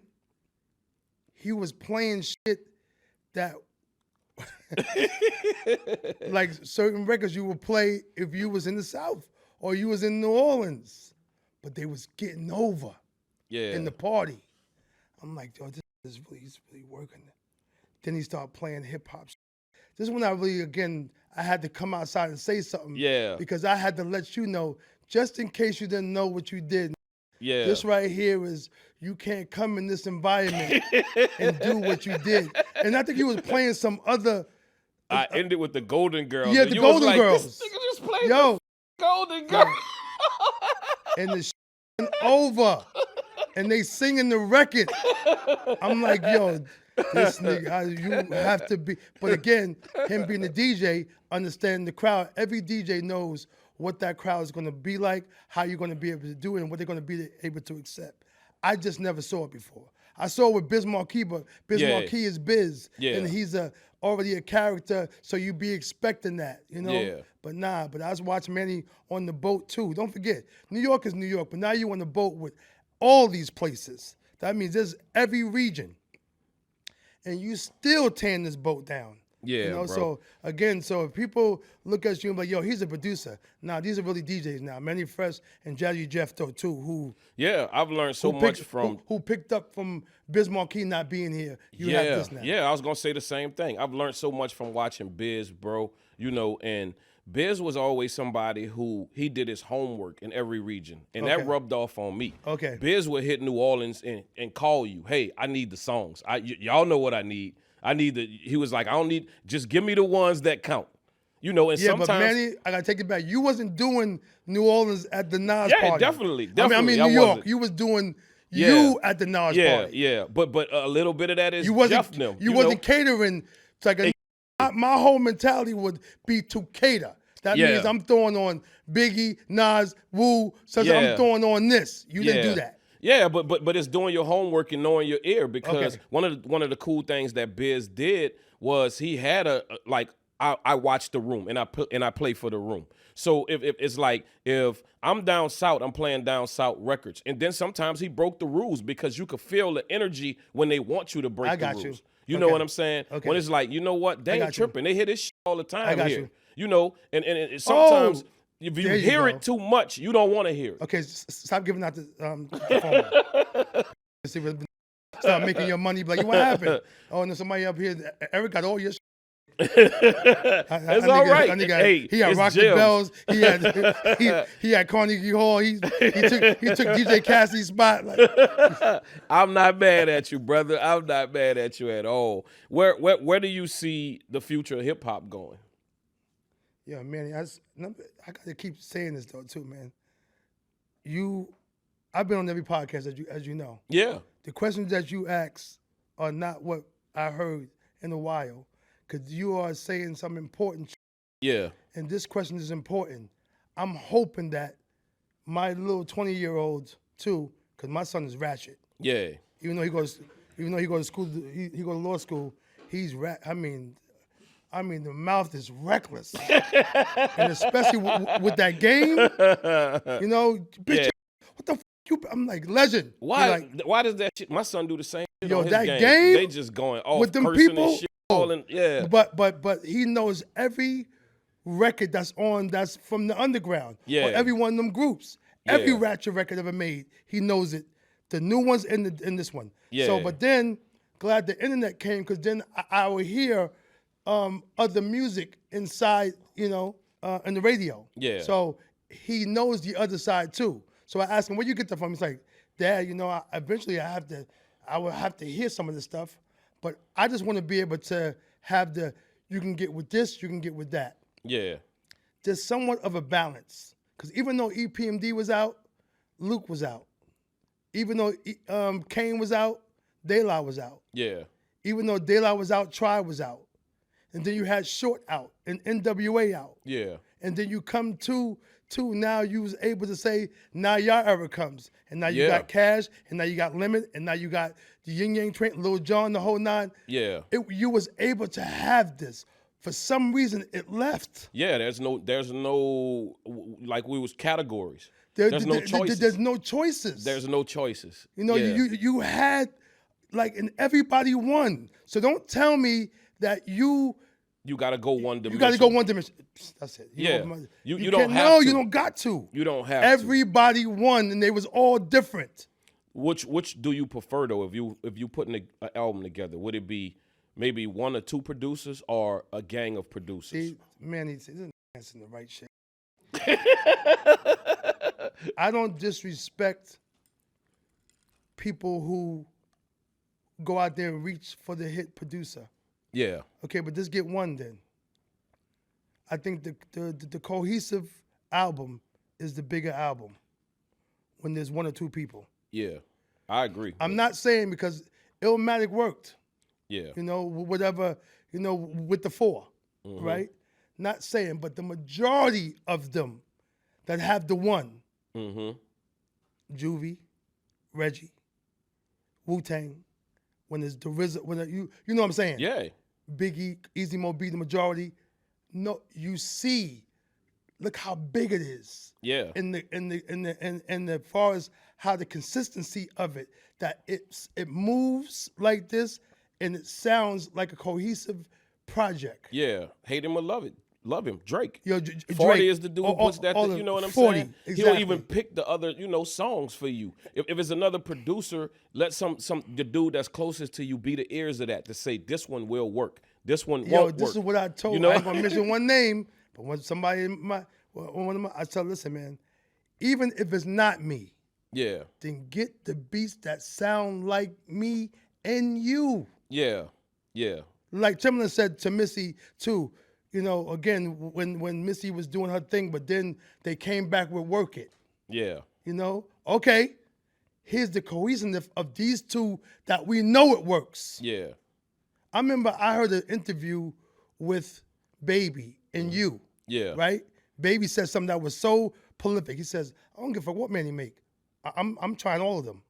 he was playing shit that Like certain records you would play if you was in the South or you was in New Orleans, but they was getting over in the party. I'm like, yo, this is really working. Then he started playing hip hop. This is when I really, again, I had to come outside and say something. Yeah. Because I had to let you know, just in case you didn't know what you did. Yeah. This right here is, you can't come in this environment and do what you did. And I think he was playing some other. I ended with the Golden Girls. Yeah, the Golden Girls. This nigga just played the Golden Girls. And the shit over. And they singing the record. I'm like, yo, this nigga, you have to be. But again, him being a DJ, understanding the crowd, every DJ knows what that crowd is going to be like, how you're going to be able to do it, and what they're going to be able to accept. I just never saw it before. I saw it with Biz Markie, but Biz Markie is Biz, and he's already a character, so you be expecting that, you know? Yeah. But but I was watching Mannie on the boat too. Don't forget, New York is New York, but now you're on the boat with all these places. That means there's every region. And you still tearing this boat down. Yeah, you know, bro. so again, so if people look at you and be like, yo, he's a producer. Nah, these are really DJs now. Mannie Fresh and Jazzy Jeff too, who I've learned so much from who picked up from Biz Markie not being here. You have this now. Yeah, I was gonna say the same thing. I've learned so much from watching Biz, bro. You know, and Biz was always somebody who he did his homework in every region, and that rubbed off on me. Okay. Biz would hit New Orleans and call you, hey, I need the songs. Y'all know what I need. He was like, I don't need, just give me the ones that count. You know, and sometimes. But Mannie, I gotta take it back. You wasn't doing New Orleans at the Nas party. Yeah, definitely. I mean, New York. You was doing you at the Nas party. Yeah, but a little bit of that is Jeff them. You wasn't catering. It's like my whole mentality would be to cater. That means I'm throwing on Biggie, Nas, Wu, so I'm throwing on this. You didn't do that. Yeah, but it's doing your homework and knowing your ear, because one of the cool things that Biz did was he had I watch the room and I play for the room. So if it's like, if I'm down south, I'm playing down south records, and then sometimes he broke the rules because you could feel the energy when they want you to break the rules. You know what I'm saying? When it's like, you know what, they ain't tripping. They hear this shit all the time here. You know, and sometimes if you hear it too much, you don't want to hear it. Okay, stop giving out the phone. Stop making your money. Like, what happened? Oh, no, somebody up here. Eric got all your shit. It's all right. Hey, he had Rock the Bells. He had Carnegie Hall. He took DJ Cassie's spot. Like. I'm not mad at you, brother. I'm not mad at you at all. Where do you see the future of hip hop going? Yeah, Mannie, I gotta keep saying this though too, man. I've been on every podcast as you know. Yeah. The questions that you ask are not what I heard in a while, because you are saying some important. Yeah. And this question is important. I'm hoping that my little 20-year-old too, because my son is ratchet. Yeah. Even though he goes to school, he go to law school. He's I mean, the mouth is reckless, and especially with that game, you know, bitch, what the f*** you? I'm like, legend. Why does that shit? My son do the same shit on his that game. They just going off with them people. And shit, calling, yeah. But he knows every record that's from the underground. Yeah. Or every one of them groups. Yeah. Every ratchet record ever made, he knows it. The new ones in this one. Yeah. So, but then glad the internet came, because then I would hear other music inside, in the radio. Yeah. So he knows the other side too. So I asked him, where you get that from? He's like, Dad, eventually I will have to hear some of this stuff, but I just want to be able to have you can get with this, you can get with that. Yeah. There's somewhat of a balance, because even though EPMD was out, Luke was out. Even though Kane was out, De La was out. Yeah. Even though De La was out, Tribe was out. And then you had Short out and NWA out. Yeah. And then you come to now you was able to say, now your era comes. And now you got Cash, and now you got Limit, and now you got the Yin Yang Train, Lil Jon, the whole nine. Yeah. You was able to have this. For some reason, it left. Yeah, there's no like we was categories. There's no choices. There's no choices. There's no choices. You had, like, and everybody won. So don't tell me that you You got to go one dimension. You got to go one dimension. That's it. You You don't can't, have no, to. you don't got to. You don't have to. Everybody won, and they was all different. Which do you prefer though? If you putting an album together, would it be maybe one or two producers or a gang of producers? See, man, he's dancing the right shit. I don't disrespect people who go out there and reach for the hit producer. Yeah. Okay, but just get one then. I think the cohesive album is the bigger album when there's one or two people. Yeah, I agree. I'm not saying because Illmatic worked. Yeah. You know, whatever, you know, with the 4, right? Not saying, but the majority of them that have the one, Juvie, Reggie, Wu-Tang, when there's the RZA, you know what I'm saying? Yeah. Biggie, Easy Mo B, the majority. No, you see, look how big it is. Yeah. In the far as how the consistency of it, that it moves like this and it sounds like a cohesive project. Yeah. Hate him or love it. Love him. Drake. Yo, 40 Drake, is the dude who puts that, you know what I'm 40, saying? exactly. He'll even pick the other, songs for you. If it's another producer, let the dude that's closest to you be the ears of that to say this one will work. This one won't work. This is what I told. I ain't gonna mention one name, but when somebody I tell, listen, man, even if it's not me, yeah, then get the beats that sound like me and you. Yeah, yeah. Like Timbaland said to Missy too, again, when Missy was doing her thing, but then they came back with Work It. Yeah. Okay, here's the cohesiveness of these two that we know it works. Yeah. I remember I heard an interview with Baby and You. Yeah. Right? Baby said something that was so prolific. He says, I don't give a fuck what man he make. I'm trying all of them.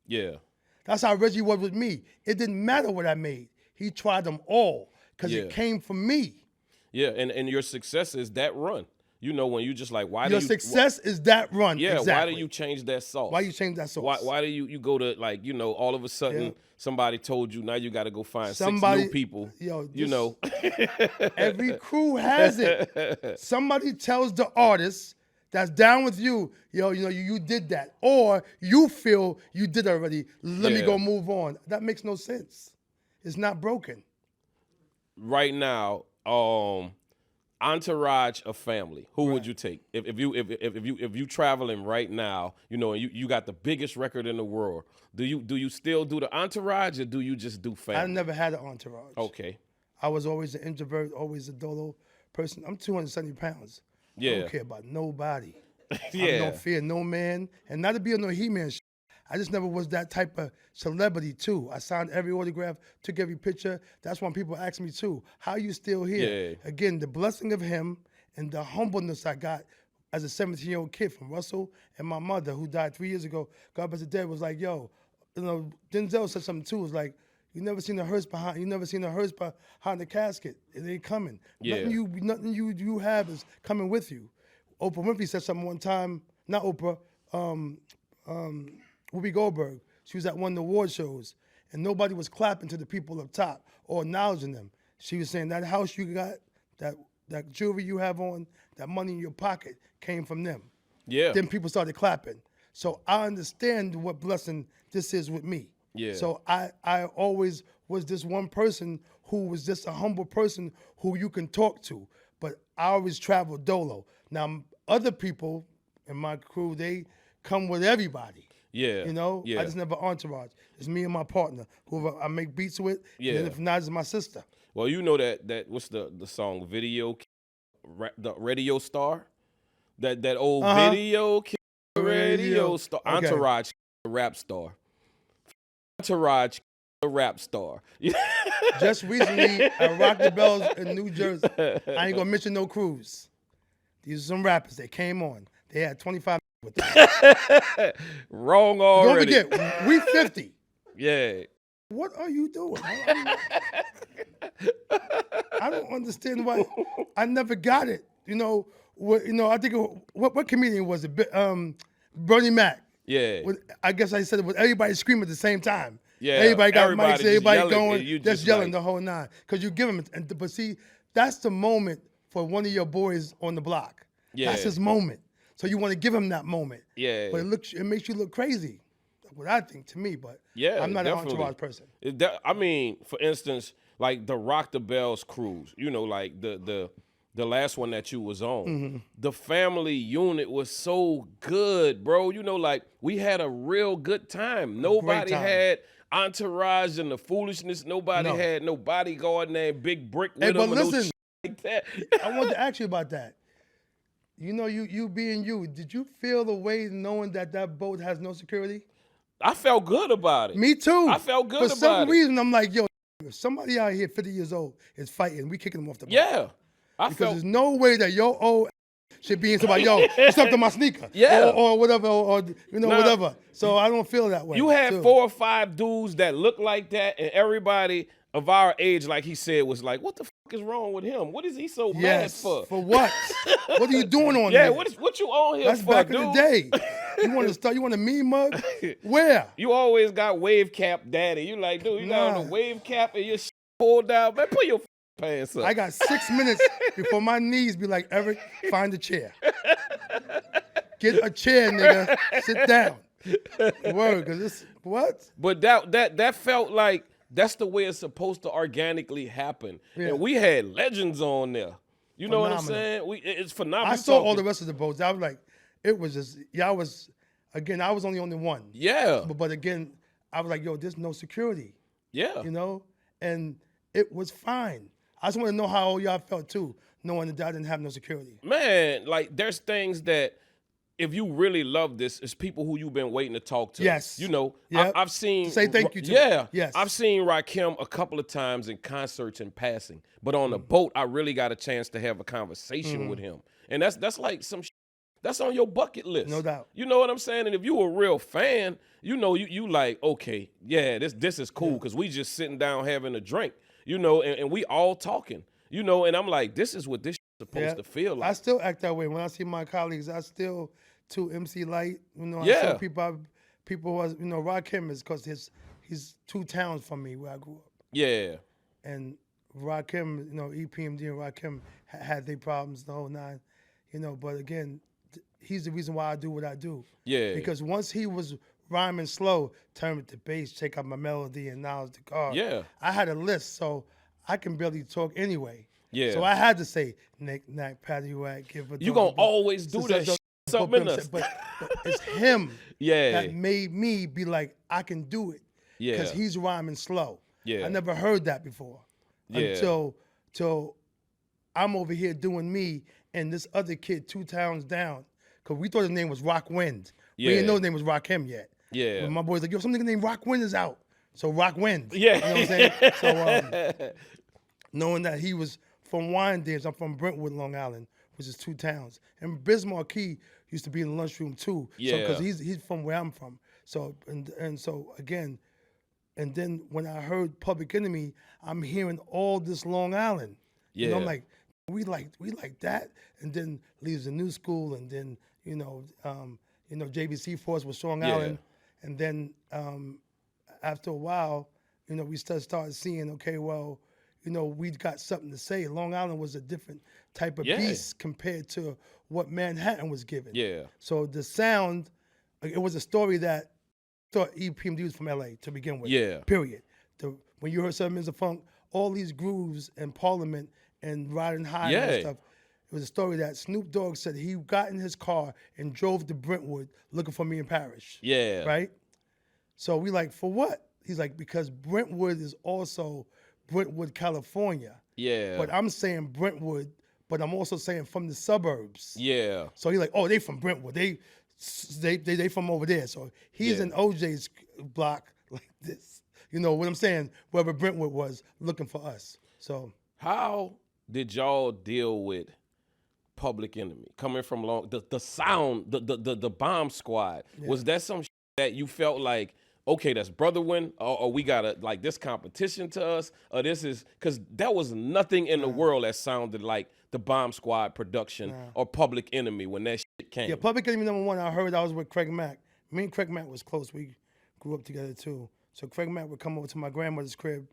Yeah. That's how Reggie was with me. It didn't matter what I made. He tried them all because it came from me. Yeah, and your success is that run. When you just like, why your do you... success is that run. Yeah, exactly. Why do you change that sauce? Why you change that sauce? Why do you go to, like, all of a sudden somebody told you, now you got to go find 6 new people. Every crew has it. Somebody tells the artist that's down with you, you did that. Or you feel you did already. Let me go move on. That makes no sense. It's not broken. Right now, Entourage of family. Who would you take if you traveling right now? And you got the biggest record in the world. Do you still do the Entourage or do you just do family? I never had an entourage. Okay. I was always an introvert, always a dolo person. I'm 270 pounds. Yeah. I don't care about nobody. Yeah. I don't fear no man, and not to be a no he-man. I just never was that type of celebrity too. I signed every autograph, took every picture. That's when people ask me too, how you still here? Yeah. Again, the blessing of him and the humbleness I got as a 17-year-old kid from Russell, and my mother who died 3 years ago, God bless her dead, was like, yo, Denzel said something too, was like, you never seen a hearse behind the casket. It ain't coming. Yeah. Nothing you have is coming with you. Oprah Winfrey said something one time, not Oprah, Whoopi Goldberg. She was at one of the award shows, and nobody was clapping to the people up top or acknowledging them. She was saying that house you got, that jewelry you have on, that money in your pocket came from them. Yeah. Then people started clapping. So I understand what blessing this is with me. Yeah. So I always was this one person who was just a humble person who you can talk to. But I always traveled dolo. Now, other people in my crew, they come with everybody. Yeah. I just never entourage. It's me and my partner, who I make beats with. Yeah. And if not, it's my sister. Well, you know that what's the song, Video, the Radio Star? That old Video, Radio Star. Okay. Entourage, rap star. Entourage, rap star. Just recently at Rock the Bells in New Jersey, I ain't gonna mention no crews. These are some rappers. They came on. They had 25 with them. Wrong already. Don't forget, we 50. Yeah. What are you doing? I don't understand why. I never got it. I think what comedian was it? Bernie Mac. Yeah. I guess I said it with everybody screaming at the same time. Yeah. Everybody got mics, everybody yelling, going, you just yelling like... the whole nine. Because you give them, but see, that's the moment for one of your boys on the block. Yeah. That's his moment. So you want to give him that moment. Yeah. But it makes you look crazy. What I think to me, but Yeah, I'm not definitely. an Entourage person. I mean, for instance, like the Rock the Bells cruise, you know, like the last one that you was on, the family unit was so good, bro. You know, like we had a real good time. Nobody had Entourage and the foolishness. Nobody had no bodyguard named Big Brick with them. But listen, like that. I wanted to ask you about that. You know, you being you, did you feel the way knowing that boat has no security? I felt good about it. Me too. I felt good about it. For some reason, I'm like, yo, if somebody out here 50 years old is fighting, we kicking them off the boat. Yeah. Because there's no way that your old should be in somebody, yo, you stepped on my sneaker. Yeah. Or whatever, or you know, whatever. So I don't feel that way. You had 4 or 5 dudes that looked like that, and everybody of our age, like he said, was like, what the fuck is wrong with him? What is he so mad for? For what? What are you doing on Yeah, there? what you on here That's for, back dude? in the day. You want a meme mug? Where? You always got wave cap daddy. You like, dude, you got on a wave cap and your shit pulled down. Man, put your pants up. I got 6 minutes before my knees be like, Eric, find a chair. Get a chair, nigga. Sit down. Word, because this, what? But that felt like that's the way it's supposed to organically happen. Yeah. And we had legends on there. You know what I'm saying? It's phenomenal. I saw all the rest of the boats. I was like, it was just, I was only on the one. Yeah. But again, I was like, yo, there's no security. Yeah. You know? And it was fine. I just want to know how y'all felt too, knowing that I didn't have no security. Man, like there's things that if you really love this, it's people who you've been waiting to talk to. Yes. You know, Yep. I've seen. Say thank you to. Yeah. Yes. I've seen Rakim a couple of times in concerts in passing, but on the boat, I really got a chance to have a conversation with him. And that's like some that's on your bucket list. No doubt. You know what I'm saying? And if you a real fan, you know, you like, okay, yeah, this is cool because we just sitting down having a drink, you know, and we all talking, you know, and I'm like, this is what this supposed to feel like. I still act that way. When I see my colleagues, I still to MC Light, you know, I tell people was, you know, Rakim is because he's 2 towns from me where I grew up. Yeah. And Rakim, you know, EPMD and Rakim had their problems the whole 9, you know, but again, he's the reason why I do what I do. Yeah. Because once he was rhyming slow, turn with the bass, check out my melody, and now it's the car. Yeah. I had a list, so I can barely talk anyway. Yeah. So I had to say, Nick, Nack, Patty, Wack, give a. You gonna always do that shit. Something in us. But it's him that made me be like, I can do it. Yeah. Because he's rhyming slow. Yeah. I never heard that before. Yeah. Until I'm over here doing me and this other kid 2 towns down. Because we thought his name was Rock Wind. Yeah. We didn't know his name was Rakim yet. Yeah. But my boy's like, yo, some nigga named Rock Wind is out. So Rock Wind. Yeah. You know what I'm saying? So knowing that he was from Wyandanch, I'm from Brentwood, Long Island, which is 2 towns. And Biz Marquis used to be in the lunchroom too. Yeah. Because he's from where I'm from. So and so again, and then when I heard Public Enemy, I'm hearing all this Long Island. Yeah. You know, I'm like, we like that. And then leaves the new school, and then JBC Force was Strong Island, and then after a while, you know, we started seeing, okay, well, you know, we got something to say. Long Island was a different type of beast compared to what Manhattan was given. Yeah. So the sound, it was a story that thought EPMD was from LA to begin with. Yeah. Period. When you heard 7 Minutes of Funk, all these grooves and Parliament and Riding High and stuff, it was a story that Snoop Dogg said he got in his car and drove to Brentwood looking for me in Parrish. Yeah. Right? So we like, for what? He's like, because Brentwood is also Brentwood, California. Yeah. But I'm saying Brentwood, but I'm also saying from the suburbs. Yeah. So he's like, oh, they from Brentwood. They from over there. So he's in OJ's block like this. You know what I'm saying? Wherever Brentwood was looking for us. So how did y'all deal with Public Enemy coming from the sound, the Bomb Squad? Yeah. Was that some that you felt like, okay, that's Brotherwin, or we got like this competition to us, or this is, because there was nothing in the world that sounded like the Bomb Squad production or Public Enemy when that shit came. Yeah, Public Enemy #1, I was with Craig Mack. Me and Craig Mack was close. We grew up together too. So Craig Mack would come over to my grandmother's crib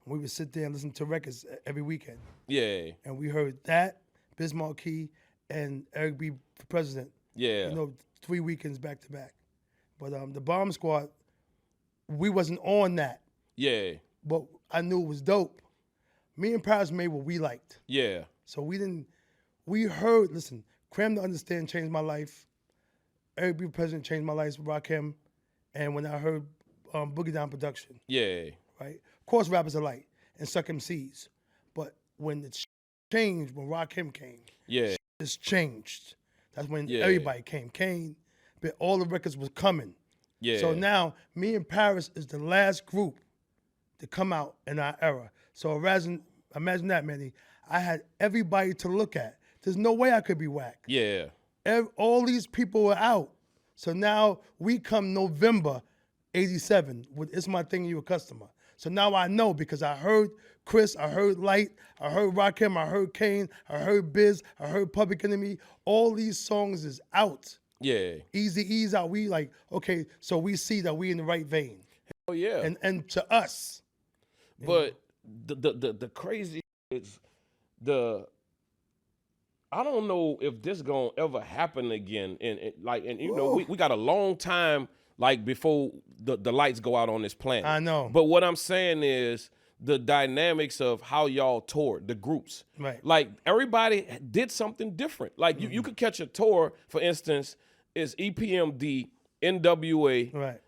We would sit there and listen to records every weekend. Yeah. And we heard that, Biz Markie, and Eric B. for President. Yeah. 3 weekends back to back. But the Bomb Squad, we wasn't on that. Yeah. But I knew it was dope. Me and Paris made what we liked. Yeah. So we heard, listen, Cram to Understand changed my life. Eric B. President changed my life with Rakim. And when I heard Boogie Down Production. Yeah. Right? Of course, Rappers Alike and Suck MCs. But when it changed, when Rakim came, it's changed. That's when everybody came. Kane, but all the records was coming. Yeah. So now, me and Paris is the last group to come out in our era. So imagine that, Manny. I had everybody to look at. There's no way I could be whack. Yeah. All these people were out. So now we come November 87 with It's My Thing, You a Customer. So now I know because I heard Chris, I heard Light, I heard Rakim, I heard Kane, I heard Biz, I heard Public Enemy. All these songs is out. Yeah. Eazy-E's out. We like, okay, so we see that we in the right vein. Oh yeah. And to us. But the crazy is I don't know if this gonna ever happen again. And you know, we got a long time like before the lights go out on this planet. I know. But what I'm saying is the dynamics of how y'all toured, the groups. Right. Like everybody did something different. Like you could catch a tour, for instance, is EPMD, NWA, right.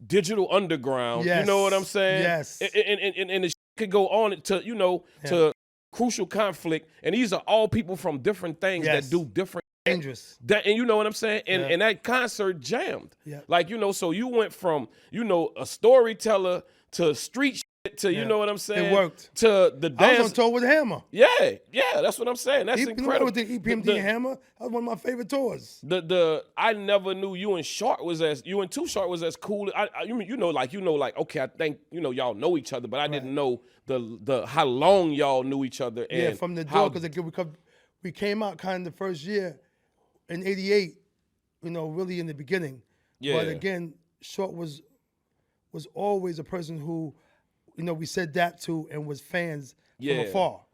Digital Underground. Yes. You know what I'm saying? Yes. And the could go on to, to Crucial Conflict. And these are all people from different things that do different. Dangerous. And you know what I'm saying? And that concert jammed. Yeah. Like, so you went from, a storyteller to street shit to, you know what I'm saying? It worked. To the dance. I was on tour with Hammer. Yeah, that's what I'm saying. That's incredible. With the EPMD and Hammer, that was one of my favorite tours. I never knew you and Too Short was as cool. Okay, I think y'all know each other, but I didn't know the how long y'all knew each other. And from the door, because we came out kind of the first year in '88, really in the beginning. Yeah. But again, Short was always a person who, we said that to and was fans from afar.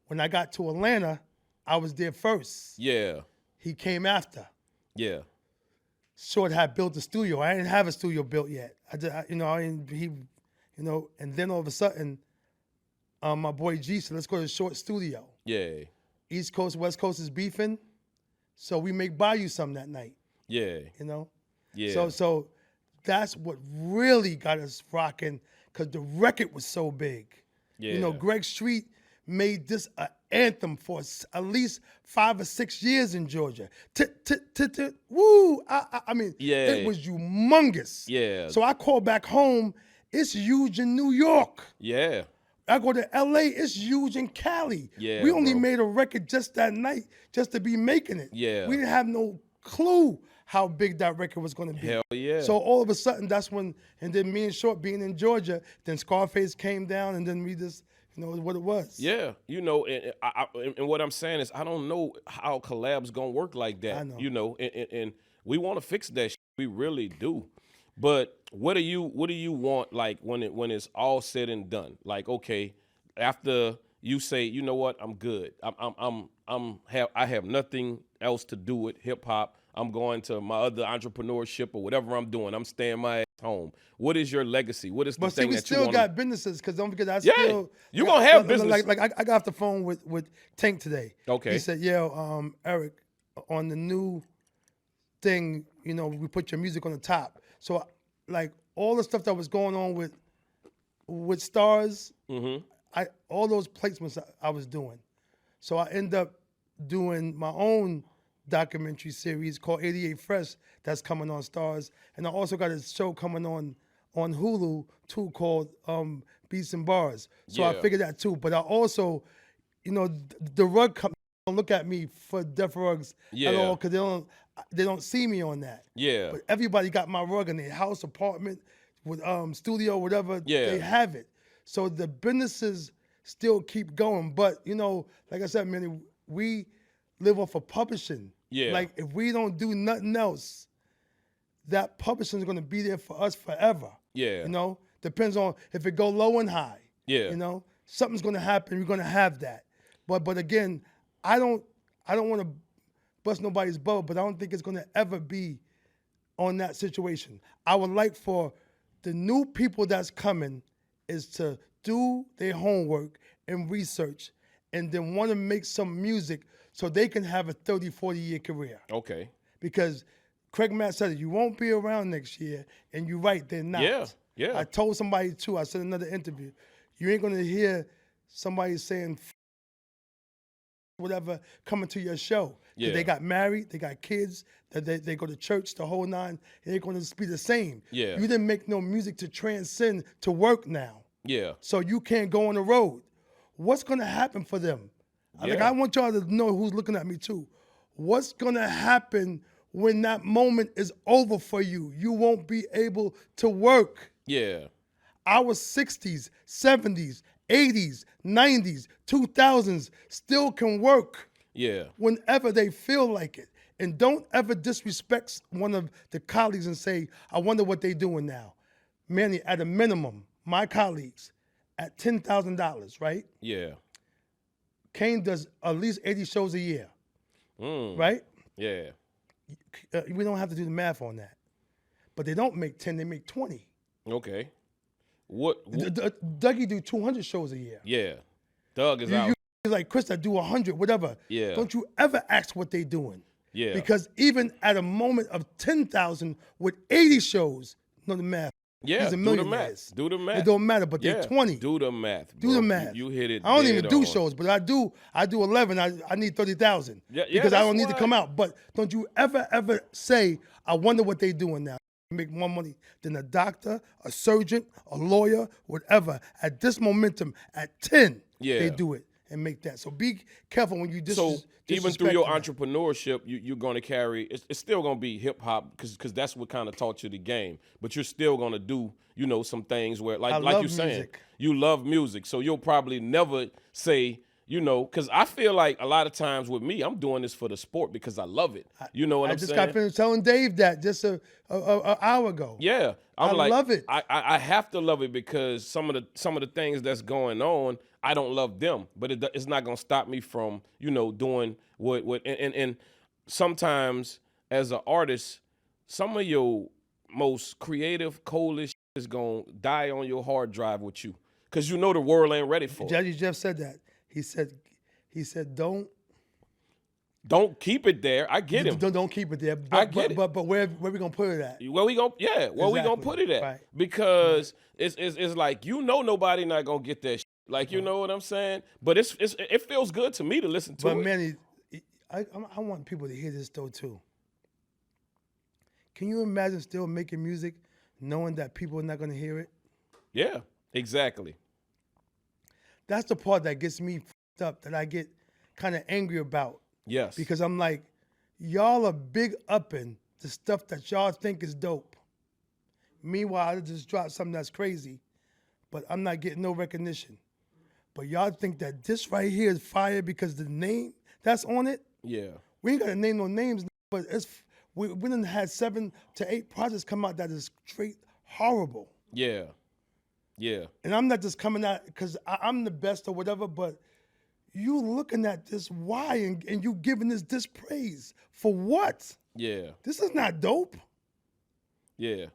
When I got to Atlanta, I was there first. Yeah. He came after. Yeah. Short had built the studio. I didn't have a studio built yet. And then all of a sudden, my boy G said, let's go to the Short studio. Yeah. East Coast, West Coast is beefing. So we make Bayou something that night. Yeah. Yeah. So that's what really got us rocking, because the record was so big. Yeah. Greg Street made this an anthem for at least 5 or 6 years in Georgia. Woo! I mean, it was humongous. Yeah. So I called back home, it's huge in New York. Yeah. I go to LA, it's huge in Cali. Yeah. We only made a record just that night just to be making it. Yeah. We didn't have no clue how big that record was going to be. Hell yeah. So all of a sudden, that's when, and then me and Short being in Georgia, then Scarface came down, and then we just, what it was. Yeah, and what I'm saying is, I don't know how collabs gonna work like that. I know. And we want to fix that shit. We really do. But what do you want, like, when it's all said and done? Like, okay, after you say, you know what, I'm good. I have nothing else to do with hip hop. I'm going to my other entrepreneurship or whatever I'm doing. I'm staying my ass home. What is your legacy? What is the thing that you want? But see, we still got businesses, because don't forget, you're going to have business. Like I got off the phone with Tank today. Okay. He said, Eric, on the new thing, we put your music on the top. So, like, all the stuff that was going on with Stars, all those placements I was doing. So I end up doing my own documentary series called 88 Fresh that's coming on Stars. And I also got a show coming on Hulu too called Beats and Bars. So I figured that too. But I also, the rug company don't look at me for Def Rugs at all, because they don't see me on that. Yeah. But everybody got my rug in their house, apartment, with studio, whatever. Yeah. They have it. So the businesses still keep going. But, like I said, man, we live off of publishing. Yeah. Like, if we don't do nothing else, that publishing is going to be there for us forever. Yeah. Depends on if it go low and high. Yeah. You know, something's gonna happen. We're gonna have that. But again, I don't want to bust nobody's bubble, but I don't think it's gonna ever be on that situation. I would like for the new people that's coming is to do their homework and research and then want to make some music so they can have a 30, 40-year career. Okay. Because Craig Matt said it, you won't be around next year, and you're right, they're not. Yeah. I told somebody too, I said in another interview, you ain't gonna hear somebody saying whatever coming to your show. Yeah. They got married, they got kids, that they go to church, the whole nine, it ain't gonna be the same. Yeah. You didn't make no music to transcend to work now. Yeah. So you can't go on the road. What's gonna happen for them? Like, I want y'all to know who's looking at me too. What's gonna happen when that moment is over for you? You won't be able to work. Yeah. Our 60s, 70s, 80s, 90s, 2000s still can work. Yeah. Whenever they feel like it. And don't ever disrespect one of the colleagues and say, I wonder what they're doing now. Manny, at a minimum, my colleagues, at $10,000, right? Yeah. Kane does at least 80 shows a year, right? Yeah. We don't have to do the math on that. But they don't make 10, they make 20. Okay. What? Dougie do 200 shows a year. Yeah. Doug is out. You like Chris that do 100, whatever. Yeah. Don't you ever ask what they doing. Yeah. Because even at a moment of 10,000 with 80 shows, know the math. Yeah, He's a do the millionaire. math. Do the math. It don't matter, but they're 20. Do the math. Do bro. the math. You hit it. I don't dead even do on. shows, but I do 11. I need 30,000 Yeah, because I that's don't need to why. come out. But don't you ever say, I wonder what they doing now. Make more money than a doctor, a surgeon, a lawyer, whatever. At this momentum, at 10, they do it and make that. So be careful when you So even through your that. entrepreneurship, you're going to carry. It's still going to be hip hop because that's what kind of taught you the game. But you're still going to do some things where like you're saying, music. you love music. So you'll probably never say. Because I feel like a lot of times with me, I'm doing this for the sport because I love it. You know what I'm saying? I just got finished telling Dave that just an hour ago. Yeah, I love it. I have to love it because some of the things that's going on, I don't love them, but it's not gonna stop me from doing what and sometimes as an artist, some of your most creative, coolest is gonna die on your hard drive with you because the world ain't ready for it. Judge Jeff said that. He said, don't keep it there. I get him. Don't keep it there. But, I get it. But where we gonna put it at? Where we gonna put it at? Right. Because it's like nobody not gonna get that. Like you know what I'm saying? But it feels good to me to listen to But it. Manny, I want people to hear this though too. Can you imagine still making music knowing that people are not gonna hear it? Yeah, exactly. That's the part that gets me f***ed up, that I get kind of angry about. Yes. Because I'm like, y'all are big upping the stuff that y'all think is dope. Meanwhile, I just dropped something that's crazy, but I'm not getting no recognition. But y'all think that this right here is fire because the name that's on it? Yeah. We ain't got to name no names, but we done had 7 to 8 projects come out that is straight horrible. Yeah. Yeah. And I'm not just coming out because I'm the best or whatever, but you looking at this, why? And you giving this praise. For what? Yeah. This is not dope. Yeah.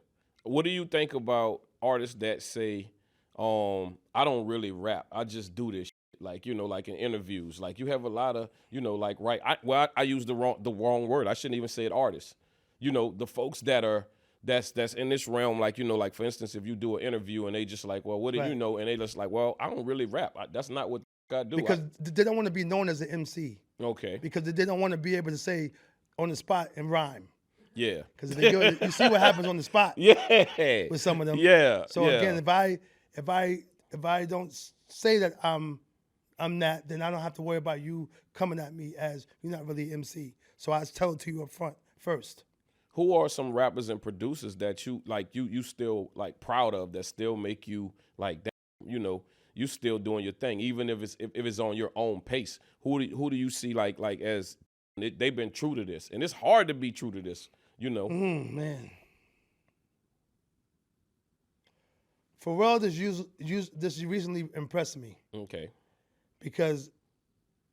What do you think about artists that say, I don't really rap. I just do this shit. Like, like in interviews. Like you have a lot of, I use the wrong word. I shouldn't even say it artists. The folks that's in this realm, like, like for instance, if you do an interview and they just like, well, what do you know? And they just like, well, I don't really rap. That's not what I do. Because they don't want to be known as an MC. Okay. Because they don't want to be able to say on the spot and rhyme. Yeah. Because you see what happens on the spot. Yeah. With some of them. Yeah. So again, if I don't say that I'm that, then I don't have to worry about you coming at me as you're not really MC. So I tell it to you up front first. Who are some rappers and producers that you like you still like proud of that still make you like that, you still doing your thing even if it's on your own pace? Who do you see like as they've been true to this? And it's hard to be true to this, Man. Pharrell this recently impressed me. Okay. Because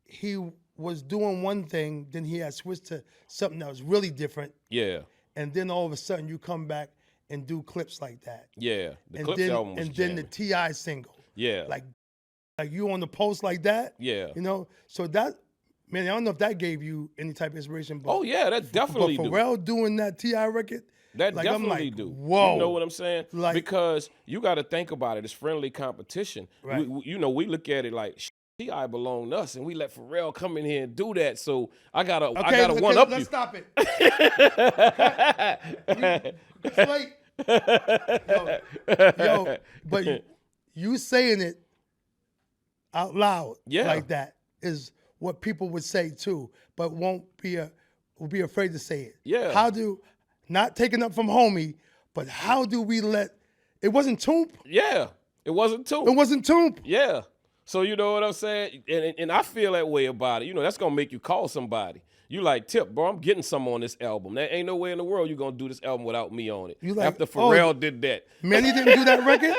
he was doing one thing, then he had switched to something that was really different. Yeah. And then all of a sudden you come back and do clips like that. Yeah. The and Clips then, album was And jamming. then the T.I. single. Yeah. Like you on the post like that. Yeah. You know, so that, man, I don't know if that gave you any type of inspiration. But, oh, yeah, that definitely but do. Pharrell doing that T.I. record, That like, definitely I'm like, do. Whoa. You know what I'm saying? Like, because you got to think about it. It's friendly competition. Right. We look at it like T.I. belong to us, and we let Pharrell come in here and do that. So I gotta one up you. Let's stop it. It's late. Yo, but you saying it out loud like that is what people would say too, but will be afraid to say it. Yeah. Not taking up from homie, but how do we let, it wasn't Toomp? Yeah, it wasn't Toomp. It wasn't Toomp. Yeah. So you know what I'm saying? And I feel that way about it. You know, that's going to make you call somebody. You like, Tip, bro, I'm getting some on this album. There ain't no way in the world you're going to do this album without me on it. Like, after Pharrell did that. Mannie didn't do that record?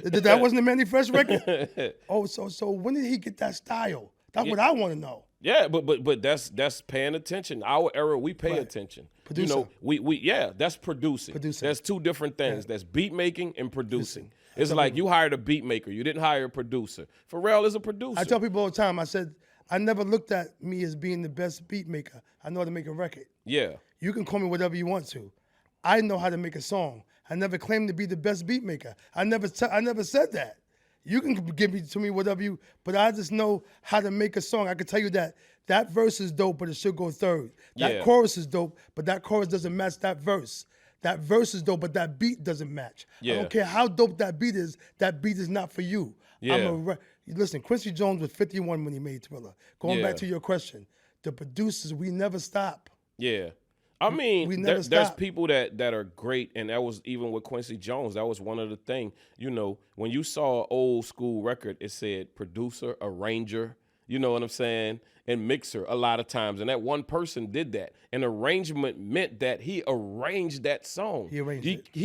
That wasn't the Mannie Fresh record? Oh, so when did he get that style? That's what I want to know. Yeah, but that's paying attention. Our era, we pay attention. Producer. You know, that's producing. There's two different things. That's beat making and producing. It's like you hired a beat maker. You didn't hire a producer. Pharrell is a producer. I tell people all the time, I said, I never looked at me as being the best beat maker. I know how to make a record. Yeah. You can call me whatever you want to. I know how to make a song. I never claimed to be the best beat maker. I never said that. You can give me to me whatever you, but I just know how to make a song. I can tell you that verse is dope, but it should go third. That chorus is dope, but that chorus doesn't match that verse. That verse is dope, but that beat doesn't match. Yeah. I don't care how dope that beat is not for you. Yeah. Listen, Quincy Jones was 51 when he made Thriller. Going back to your question, the producers, we never stop. Yeah. I mean, there's people that are great, and that was even with Quincy Jones. That was one of the things, you know, when you saw an old school record, it said producer, arranger, you know what I'm saying, and mixer a lot of times. And that one person did that. An arrangement meant that he arranged that song. He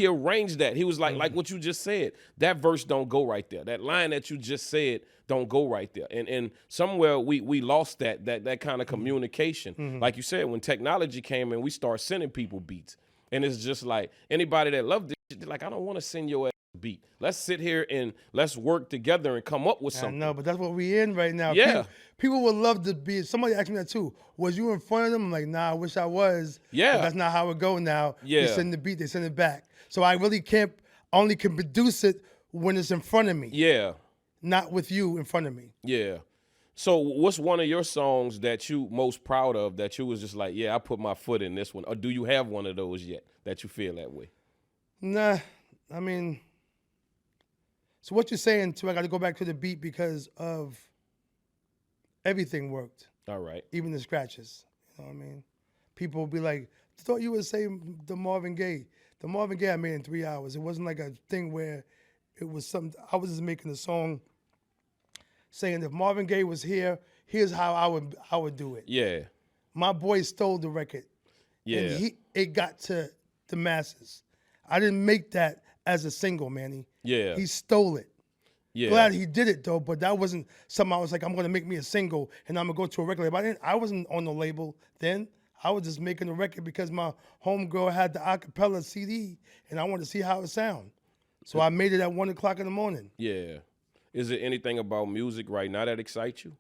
arranged that. He was like what you just said. That verse don't go right there. That line that you just said don't go right there. And somewhere we lost that kind of communication. Like you said, when technology came and we start sending people beats. And it's just like anybody that loved this shit, they're like, I don't want to send your ass a beat. Let's sit here and let's work together and come up with something. I know, but that's what we in right now. Yeah. People would love to be, somebody asked me that too. Was you in front of them? I'm like, nah, I wish I was. Yeah. But that's not how it go now. Yeah. They send the beat, they send it back. So I really only can produce it when it's in front of me. Yeah. Not with you in front of me. Yeah. So what's one of your songs that you most proud of that you was just like, yeah, I put my foot in this one? Or do you have one of those yet that you feel that way? Nah, I mean, so what you're saying too, I got to go back to the beat because of everything worked. All right. Even the scratches. You know what I mean? People will be like, I thought you would say the Marvin Gaye. The Marvin Gaye I made in 3 hours. It wasn't like a thing where it was something, I was just making a song saying if Marvin Gaye was here, here's how I would do it. Yeah. My boy stole the record. Yeah. And it got to the masses. I didn't make that as a single, Manny. Yeah. He stole it. Yeah. Glad he did it though, but that wasn't something I was like, I'm gonna make me a single and I'm gonna go to a record label. I wasn't on the label then. I was just making a record because my homegirl had the acapella CD and I wanted to see how it sound. So I made it at 1 o'clock in the morning. Yeah. Is there anything about music right now that excites you?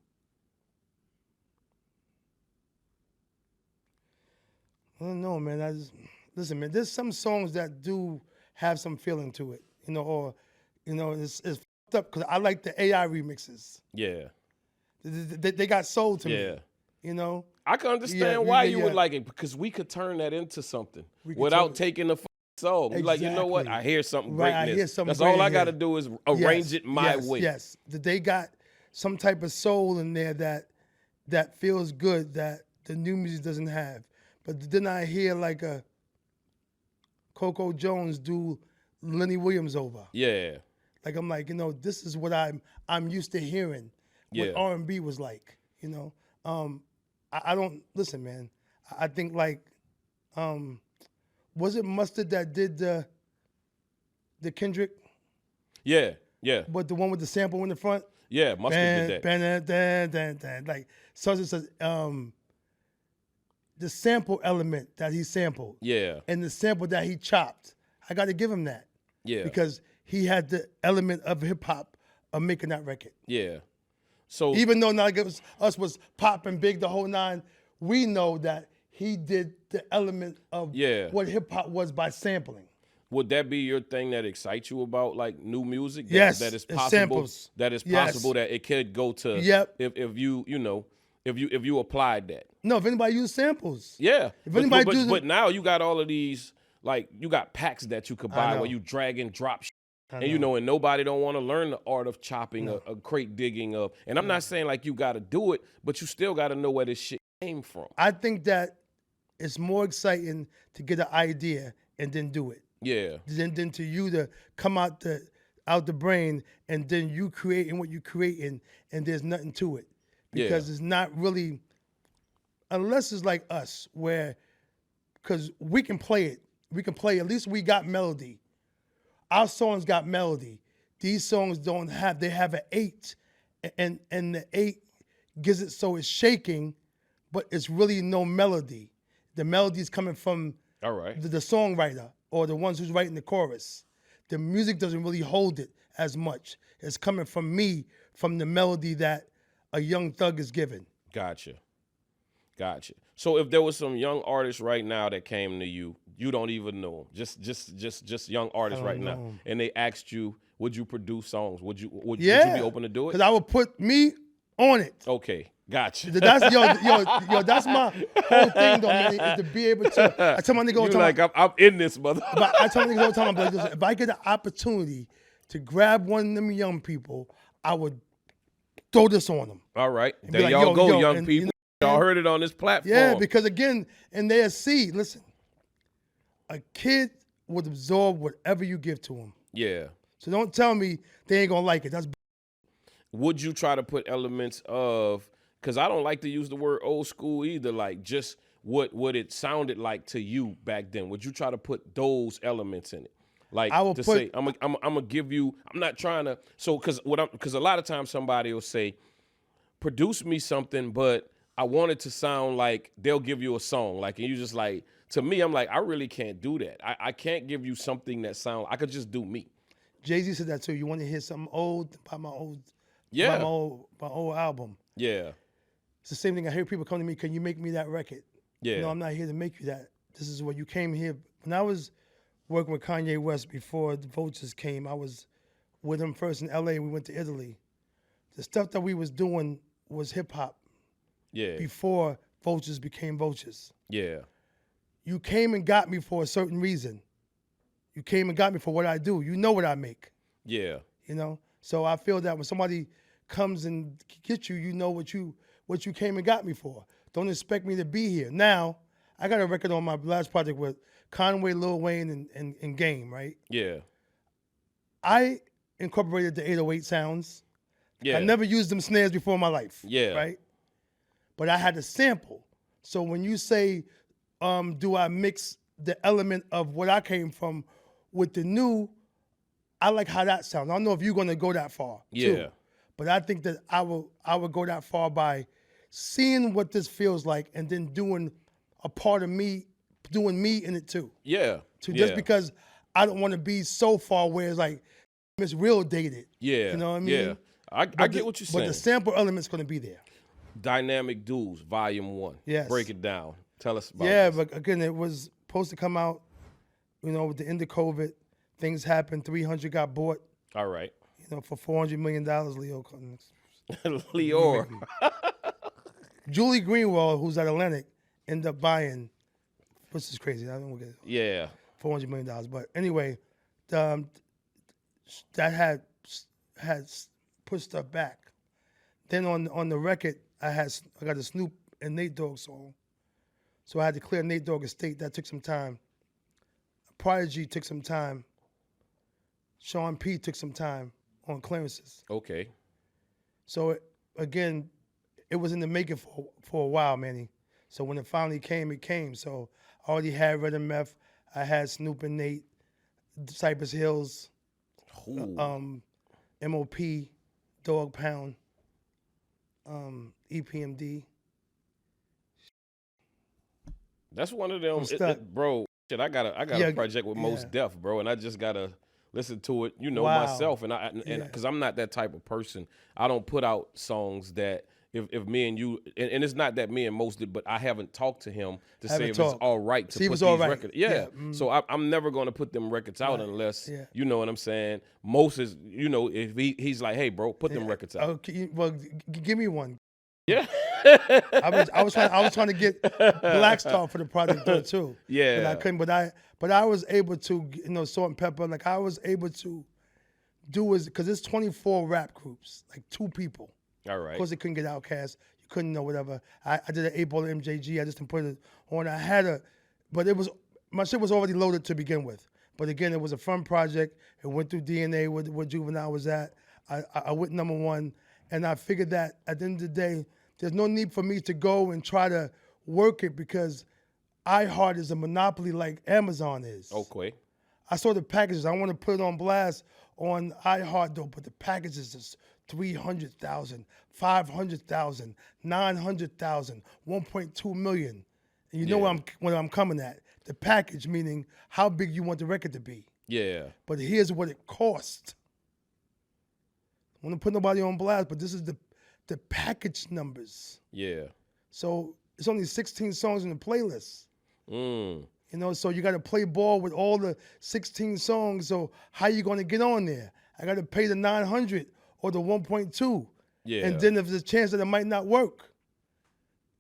I don't know, man. Listen, man, there's some songs that do have some feeling to it, you know, or, you know, it's fucked up because I like the AI remixes. Yeah. They got soul to me. Yeah. You know? I can understand why you would like it because we could turn that into something without taking the song. You're like, you know what? I hear something great in this. I hear something That's great all I in got to here. do is arrange it my way. Yes, they got some type of soul in there that feels good that the new music doesn't have. But then I hear like a Coco Jones do Lenny Williams over. Yeah. Like I'm like, you know, this is what I'm used to hearing. What R&B was like, you know. I don't listen, man. I think like, was it Mustard that did the Kendrick? Yeah, yeah. But the one with the sample in the front. Yeah, Mustard did that. Like so it says the sample element that he sampled. Yeah. And the sample that he chopped. I got to give him that. Yeah. Because he had the element of hip hop of making that record. Yeah. So even though not us was popping big the whole nine, we know that he did the element of what hip hop was by sampling. Would that be your thing that excites you about like new music? Yes, that is possible. samples. That is possible that it could go to. If you applied that. No, if anybody used samples. Yeah. If anybody but now you got all of these, like you got packs that you could buy where you drag and drop shit. And and nobody don't want to learn the art of chopping, a crate digging of. And I'm not saying like you got to do it, but you still got to know where this shit came from. I think that it's more exciting to get an idea and then do it. Yeah. Than to you to come out the brain and then you creating what you creating and there's nothing to it. Because it's not really, unless it's like us where, because we can play it. We can play, at least we got melody. Our songs got melody. These songs don't have, they have an 8 and the 8 gives it so it's shaking, but it's really no melody. The melody is coming from the songwriter or the ones who's writing the chorus. The music doesn't really hold it as much. It's coming from me, from the melody that a young thug is given. Gotcha. So if there was some young artists right now that came to you, you don't even know them, just young artists right now, and they asked you, would you produce songs? Would you be open to do it? Because I would put me on it. Okay, gotcha. That's that's my whole thing though, man, is to be able to. I tell my nigga all the time. I'm in this, mother. But I tell my niggas all the time, I'm like, listen, if I get an opportunity to grab one of them young people, I would throw this on them. All right, there like, y'all go, young and, people. Y'all heard it on this platform. Yeah, because again, and they'll see, listen, a kid would absorb whatever you give to him. Yeah. So don't tell me they ain't gonna like it. That's. Would you try to put elements of, because I don't like to use the word old school either, like just what it sounded like to you back then. Would you try to put those elements in it? Like I will to put, say, I'm gonna give you, I'm not trying to, so because a lot of times somebody will say, produce me something, but I want it to sound like they'll give you a song. Like, and you just like, to me, I'm like, I really can't do that. I can't give you something that sounds, I could just do me. Jay-Z said that too. You want to hear something old by my old album. Yeah. It's the same thing. I hear people come to me, can you make me that record? Yeah. No, I'm not here to make you that. This is what you came here. When I was working with Kanye West before the Vultures came, I was with him first in LA. We went to Italy. The stuff that we was doing was hip hop. Yeah. Before Vultures became Vultures. Yeah. You came and got me for a certain reason. You came and got me for what I do. You know what I make. Yeah. You know? So I feel that when somebody comes and gets you, you know what you came and got me for. Don't expect me to be here. Now, I got a record on my last project with Conway, Lil Wayne, and Game, right? Yeah. I incorporated the 808 sounds. Yeah. I never used them snares before in my life. Yeah. Right? But I had a sample. So when you say, do I mix the element of what I came from with the new, I like how that sounds. I don't know if you're going to go that far. Yeah. Too. But I think that I would go that far by seeing what this feels like and then doing a part of me, doing me in it too. Yeah. Just because I don't want to be so far where it's like, it's real dated. Yeah. You know what I mean? Yeah. I get what you're saying. But the sample element's going to be there. Dynamic Dudes, Volume 1. Yes. Break it down. Tell us about this. But again, it was supposed to come out, with the end of COVID. Things happened. 300 got bought. All right. For $400 million, Leo. Leo. Julie Greenwald, who's at Atlantic, ended up buying, which is crazy. I don't know. Yeah. $400 million. But anyway, that had put stuff back. Then on the record, I got a Snoop and Nate Dogg song. So I had to clear Nate Dogg estate. That took some time. Prodigy took some time. Sean P took some time on clearances. Okay. So it was in the making for a while, Manny. So when it finally came, it came. So I already had Red and Meth. I had Snoop and Nate, Cypress Hills. MOP, Dog Pound, EPMD. That's one of them, bro. Shit, I got a project with Mos Def, bro, and I just gotta listen to it, myself, and because I'm not that type of person. I don't put out songs that if me and you, and it's not that me and Mos did, but I haven't talked to him to say if it's all right to put these records. Yeah. So I'm never going to put them records out unless, you know what I'm saying? Mos is, if he's like, hey, bro, put them records out. Okay, well, give me one. Yeah. I was trying to get Black Star for the project though too. Yeah. But I couldn't. But I was able to, Salt and Pepper. Like I was able to do is because it's 24 rap groups, like 2 people. All right. Of course, they couldn't get Outkast. You couldn't know whatever. I did an 8-ball MJG. I just didn't put it on. But my shit was already loaded to begin with. But again, it was a fun project. It went through DNA where Juvenile was at. I went #1, and I figured that at the end of the day, there's no need for me to go and try to work it because iHeart is a monopoly like Amazon is. Okay. I saw the packages. I want to put it on blast on iHeart though, but the packages is 300,000, 500,000, 900,000, 1.2 million. And you know where I'm coming at. The package, meaning how big you want the record to be. Yeah. But here's what it cost. I want to put nobody on blast, but this is the package numbers. Yeah. So it's only 16 songs in the playlist. So you got to play ball with all the 16 songs. So how you going to get on there? I got to pay the 900 or the 1.2. Yeah. And then if there's a chance that it might not work.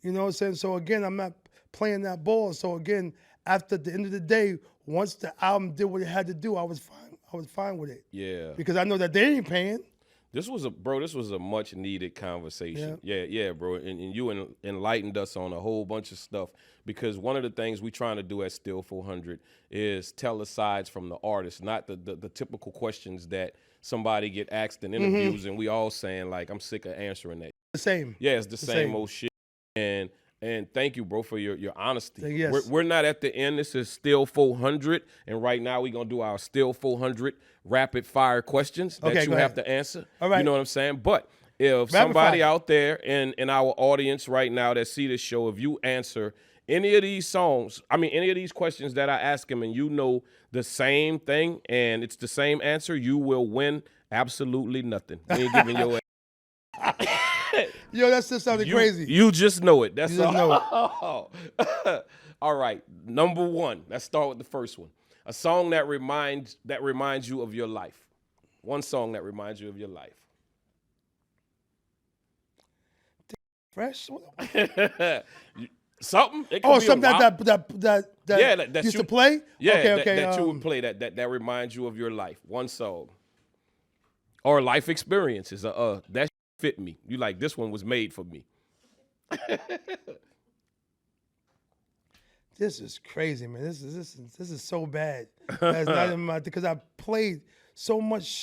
You know what I'm saying? So again, I'm not playing that ball. So again, after the end of the day, once the album did what it had to do, I was fine. I was fine with it. Yeah. Because I know that they ain't paying. This was a much needed conversation. Yeah, bro. And you enlightened us on a whole bunch of stuff because one of the things we trying to do at Still 400 is tell the sides from the artist, not the typical questions that somebody get asked in interviews and we all saying like, I'm sick of answering that. The same. Yeah, it's the same old shit. And thank you, bro, for your honesty. Yes. We're not at the end. This is Still 400. And right now we're going to do our Still 400 rapid fire questions that you have to answer. All right. You know what I'm saying? But if somebody out there in our audience right now that see this show, if you answer any of these any of these questions that I ask him and you know the same thing and it's the same answer, you will win absolutely nothing. We ain't giving your Yo, that's just something crazy. You just know it. That's you just know it. All right, #1. Let's start with the first one. A song that reminds you of your life. One song that reminds you of your life. Fresh? Something? It Oh, something that used to play? Yeah, okay. That you would play that reminds you of your life. One song. Or life experiences. That fit me. You like, this one was made for me. This is crazy, man. This is so bad. That's not in my, because I played so much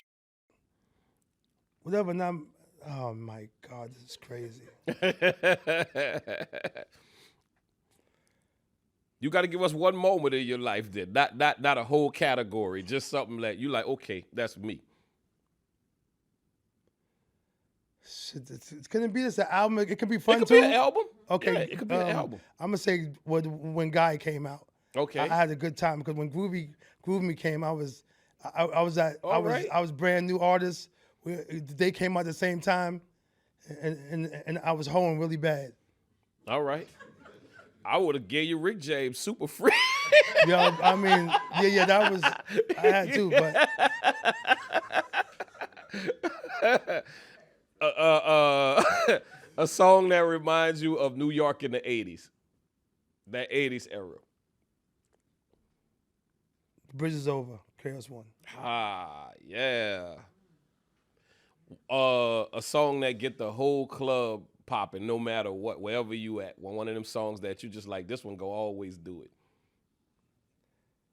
whatever. Now, oh my God, this is crazy. You got to give us one moment in your life then, not a whole category, just something that you like, okay, that's me. Shit, it's gonna be this an album. It could be fun too. It could be an album. Okay, yeah, it could be an album. I'm gonna say when Guy came out. Okay, I had a good time because when Groove Me came, I was brand new artist. They came out at the same time, and I was hoeing really bad. All right, I would have gave you Rick James Super Free. Yo, I mean, yeah, that was I had to, but. A song that reminds you of New York in the 80s. That 80s era. Bridge is Over, Chaos One. Ah, yeah. A song that get the whole club popping no matter what, wherever you at. One of them songs that you just like, this one go always do it.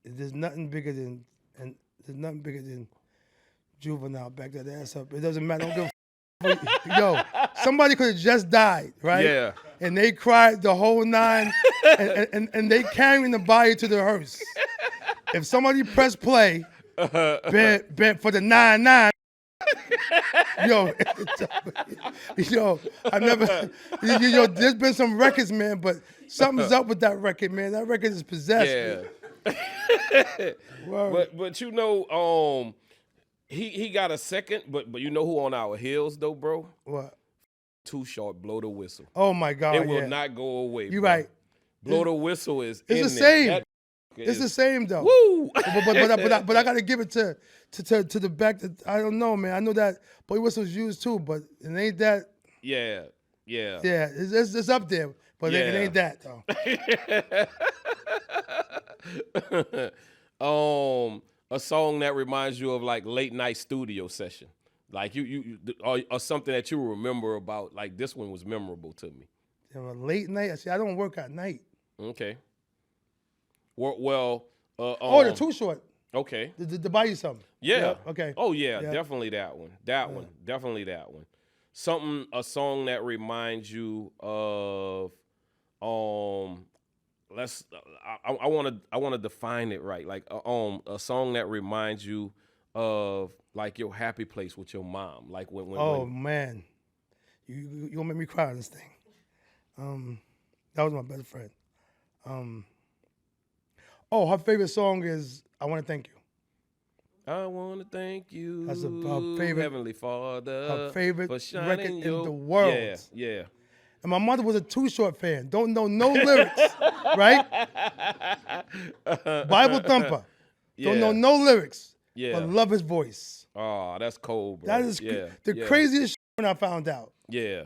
There's nothing bigger than Juvenile. Back that ass up. It doesn't matter. Don't give a Yo, somebody could have just died, right? Yeah. And they cried the whole 9, and they carrying the body to the hearse. If somebody press play bet for the 9-9. Yo, I never, there's been some records, man, but something's up with that record, man. That record is possessed. Yeah. but you know, he got a second, but you know who on our heels though, bro? What? Too Short, Blow the Whistle. Oh my God, it will not go away. You're bro. right. Blow the Whistle is it's in the there. same. It's the same though. Woo! but I gotta give it to the back. That I don't know, man. I know that Blow the Whistle's used too, but it ain't that. Yeah. It's up there, but it ain't that though. A song that reminds you of like late night studio session, like you or something that you remember about. Like this one was memorable to me. Late night. I don't work at night. Okay. Well. The Too Short. Okay. To buy you something. Yeah. Okay. Oh yeah, definitely that one. Definitely that one. A song that reminds you of I want to define it right. Like a song that reminds you of like your happy place with your mom. Like when man, you gonna make me cry on this thing. That was my best friend. Her favorite song is "I Want to Thank You." I want to thank you. That's her favorite, Heavenly Father. Her favorite for record in the world. Yeah. And my mother was a Too Short fan. Don't know no lyrics, right? Bible thumper. Don't know no lyrics. Yeah. But love his voice. Oh, that's cold, bro. That is the craziest shit when I found out. Yeah.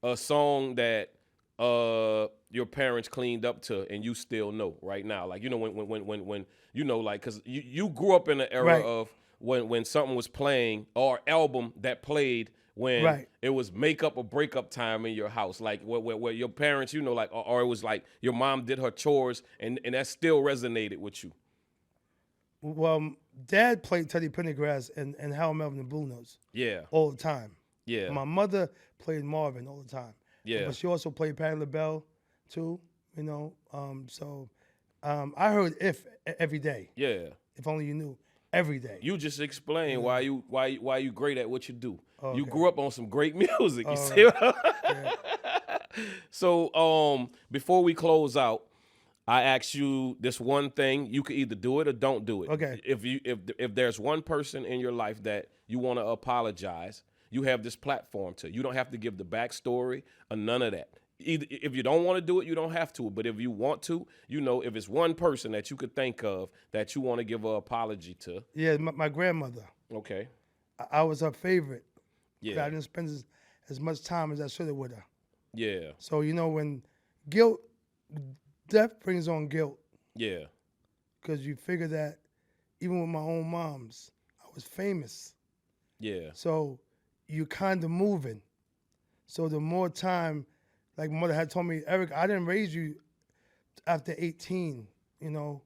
A song that your parents cleaned up to and you still know right now. Like, you know, when you know, like, because you grew up in an era of when something was playing or album that played when it was makeup or breakup time in your house, like where your parents, you know, like, or it was like your mom did her chores and that still resonated with you. Well, Dad played Teddy Pendergrass and Hal Melvin and Blue Notes. Yeah. All the time. Yeah. My mother played Marvin all the time. Yeah. But she also played Patti LaBelle too, you know. I heard "If" every day. Yeah. If only you knew. Every day. You just explain why you great at what you do. Okay. You grew up on some great music. You see what So before we close out, I ask you this one thing. You can either do it or don't do it. Okay. If there's one person in your life that you want to apologize, you have this platform to. You don't have to give the backstory or none of that. Either if you don't want to do it, you don't have to. But if you want to, you know, if it's one person that you could think of that you want to give an apology to. Yeah, my grandmother. Okay. I was her favorite. Yeah. I didn't spend as much time as I should have with her. Yeah. So, you know, when death brings on guilt. Yeah. Because you figure that even with my own moms, I was famous. Yeah. So you kind of moving. So the more time, like my mother had told me, Eric, I didn't raise you after 18, you know.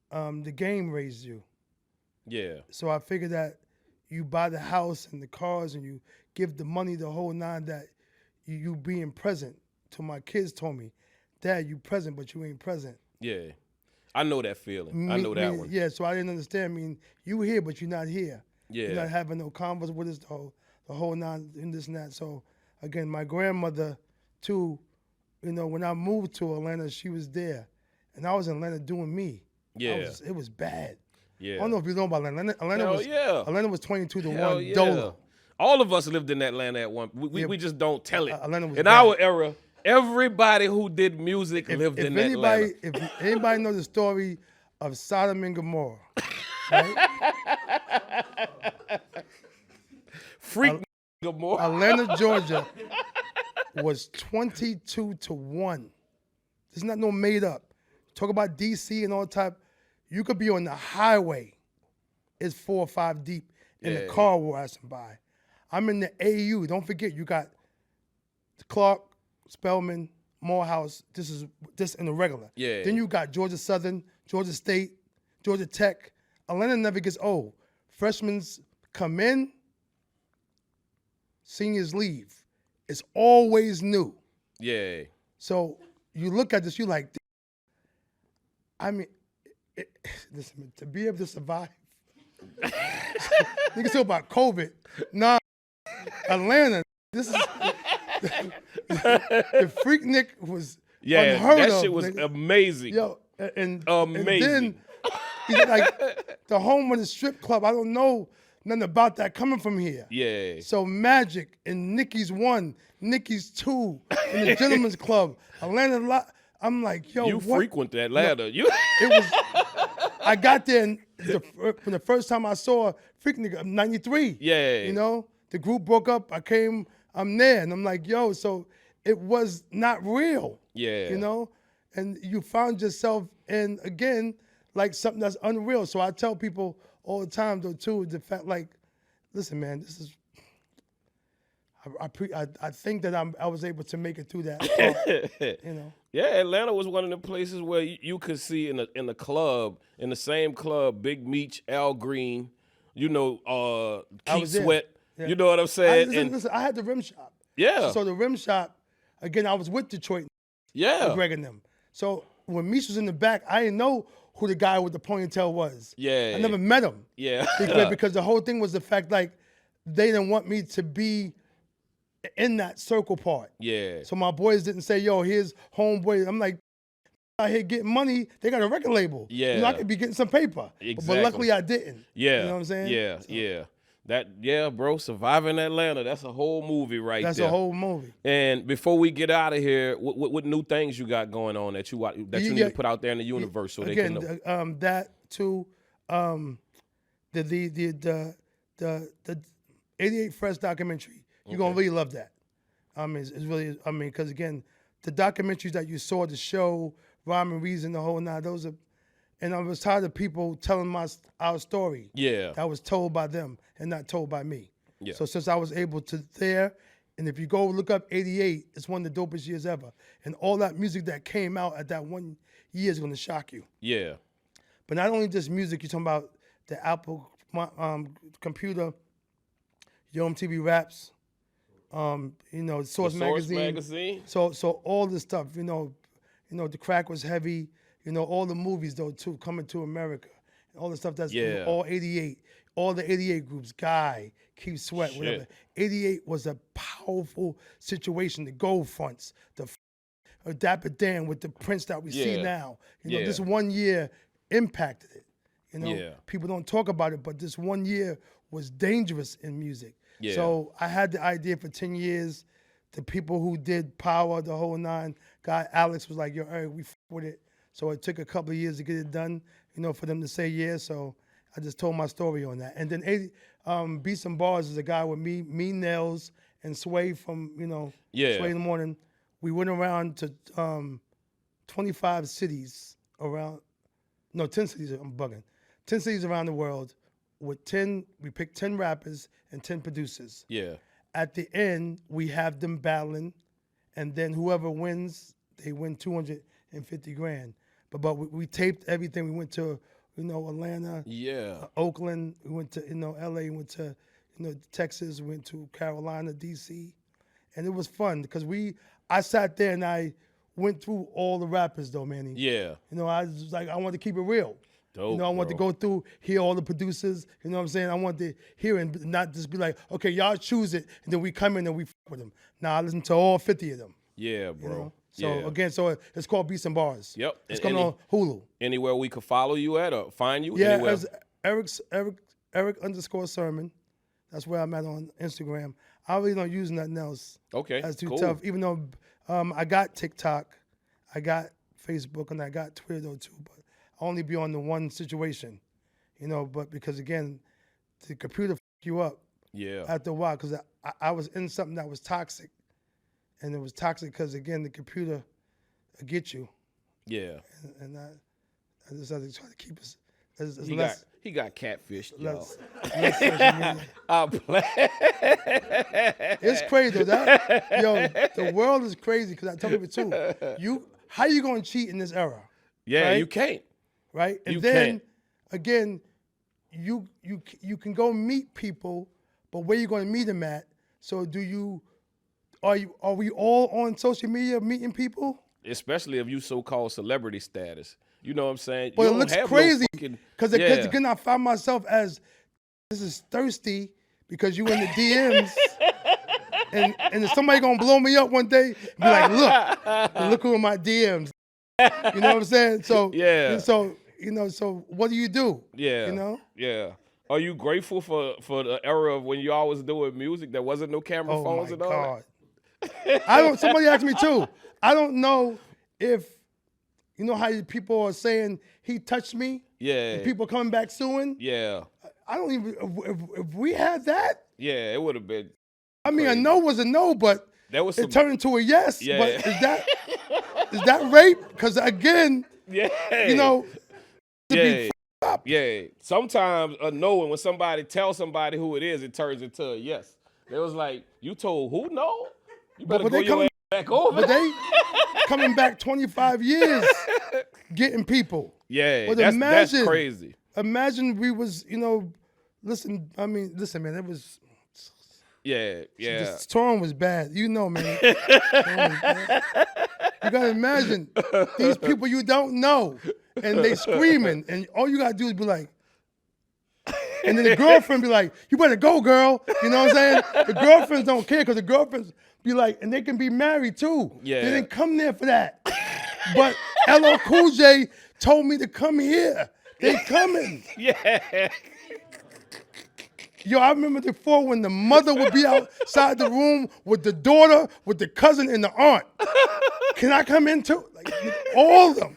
The game raised you. Yeah. So I figured that you buy the house and the cars and you give the money, the whole nine, that you being present. Till my kids told me, Dad, you present, but you ain't present. Yeah. I know that feeling. I know that one. Yeah, so I didn't understand. I mean, you here, but you're not here. Yeah. You're not having no converse with us, the whole nine and this and that. So, again, my grandmother, too, you know, when I moved to Atlanta, she was there. And I was in Atlanta doing me. Yeah. It was bad. Yeah. I don't know if you know about Atlanta. Atlanta was 22-1 Dolo. All of us lived in Atlanta at one. We just don't tell it. Atlanta was in bad. our era, everybody who did music lived in Atlanta. If anybody knows the story of Sodom and Gomorrah, right? Freaknik Gomorrah. Atlanta, Georgia was 22-1. This is not no made up. Talk about DC and all type. You could be on the highway. It's 4 or 5 deep in the car passing by. I'm in the AU. Don't forget, you got Clark, Spelman, Morehouse. This in the regular. Yeah. Then you got Georgia Southern, Georgia State, Georgia Tech. Atlanta never gets old. Freshmen come in, seniors leave. It's always new. Yeah. So you look at this, you like, I mean, listen, to be able to survive Niggas talk about COVID. Nah, Atlanta. This is the Freaknik was unheard that of, shit was nigga. amazing. Yo, and Amazing. And then, like the home of the strip club. I don't know nothing about that coming from here. Yeah. So Magic and Nicky's 1, Nicky's 2, and the Gentleman's Club, Atlanta. I'm like, yo, You what? frequent Atlanta. You It was. I got there and from the first time I saw Freaknik, 93. Yeah. You know, the group broke up. I'm there, and I'm like, yo. So it was not real. Yeah. You know, and you found yourself in again like something that's unreal. So I tell people all the time though too, the fact like, listen, man, this is. I think that I was able to make it through that. You know. Yeah, Atlanta was one of the places where you could see in the club, in the same club, Big Meech, Al Green, you know, Keith Sweat. Yeah. You know what I'm saying? Listen, I had the rim shop. Yeah. So the rim shop, again, I was with Detroit. Yeah. With Greg and them. So when Meech was in the back, I didn't know who the guy with the ponytail was. Yeah. I never met him. Yeah. because the whole thing was the fact like they didn't want me to be in that circle part. Yeah. So my boys didn't say, yo, here's homeboy. I'm like, out here getting money, they got a record label. Yeah. You know, I could be getting some paper. Exactly. But luckily I didn't. Yeah. You know what I'm saying? Yeah, So, yeah. Bro, Surviving Atlanta, that's a whole movie right That's there. a whole movie. And before we get out of here, what new things you got going on that you need to put out there in the universe so they can know? That too, the 88 Fresh documentary. You're gonna really love that. It's really, because again, the documentaries that you saw, the show, Rhyme and Reason, the whole nine, those are, and I was tired of people telling our story. Yeah. That was told by them and not told by me. Yeah. So since I was able to there, and if you go look up 88, it's one of the dopest years ever. And all that music that came out at that 1 year is gonna shock you. Yeah. But not only just music, you're talking about the Apple computer, Yo MTV Raps, Source Magazine. So all this stuff, the crack was heavy, all the movies though too, Coming to America, and all the stuff that's all 88, all the 88 groups, Guy, Keith Sweat, whatever. 88 was a powerful situation, the Gold Fronts, the Dapper Dan with the Prince that we see now. This 1 year impacted it. People don't talk about it, but this 1 year was dangerous in music. Yeah. So I had the idea for 10 years. The people who did Power, the whole nine, guy Alex was like, yo, Eric, we f with it. So it took a couple of years to get it done, for them to say yeah. So I just told my story on that. And then Beats and Bars is a guy with me, Nails, and Sway from, Sway in the Morning. We went around to 25 cities around, 10 cities, I'm bugging. 10 cities around the world. We picked 10 rappers and 10 producers. Yeah. At the end, we have them battling, and then whoever wins, they win 250 grand. But we taped everything. We went to, Atlanta, Oakland. We went to, LA. We went to, Texas. We went to Carolina, DC, and it was fun because I sat there and I went through all the rappers though, Mannie. Yeah. I was like, I wanted to keep it real. Dope, I want to go through, hear all the producers, you know what I'm saying? I want to hear and not just be like, okay, y'all choose it, and then we come in and we f with them. Now I listen to all 50 of them. Yeah, bro. So again, it's called Beats and Bars. Yep. It's coming on Hulu. Anywhere we could follow you at or find you? Yeah, anywhere? as Erick _Sermon. That's where I'm at on Instagram. I really don't use nothing else. Okay, That's too cool. tough. Even though I got TikTok, I got Facebook, and I got Twitter though too, but I only be on the one situation, but because again, the computer f you up after a while because I was in something that was toxic, and it was toxic because again, the computer will get you. Yeah. And I just had to try to keep us as He got catfished, y'all. less social media. I'm playing. It's crazy though. The world is crazy because I tell people too, how you gonna cheat in this era? Yeah, right? you can't. Right? And You then can't. again, you can go meet people, but where you going to meet them at? So are we all on social media meeting people? especially if you so-called celebrity status. You know what I'm saying? But You it don't looks have no crazy fucking- because again I found myself as this is thirsty because you in the DMs. And if somebody gonna blow me up one day, be like, look who in my DMs. You know what I'm saying? So Yeah. So so what do you do? Yeah. You know? Yeah. Are you grateful for the era of when you always doing music? There wasn't no camera Oh phones my and all that? God. Somebody asked me too. I don't know if you know how people are saying he touched me. Yeah. And people coming back suing. Yeah. I don't even if we had that. Yeah, it would have been. I mean, crazy. a no was a no, but That was it some, turned into a yes. Yeah. But is that rape? Because again, yeah. you know, to Yeah. be up. Yeah. Sometimes a no, and when somebody tells somebody who it is, it turns into a yes. They was like, you told who no? You better But go they your come- ass back over. But they coming back 25 years getting people. Yeah, But that's imagine- crazy. Imagine we was, listen, man, it was, Yeah, yeah. the storm was bad. You know, man. Storm was bad. You gotta imagine these people you don't know and they screaming and all you gotta do is be like, and then the girlfriend be like, you better go, girl. You know what I'm saying? The girlfriends don't care because the girlfriends be like, and they can be married too. Yeah. They didn't come there for that. But LL Cool J told me to come here. They coming. Yeah. Yo, I remember before when the mother would be outside the room with the daughter, with the cousin, and the aunt. Can I come in too? Like, all of them.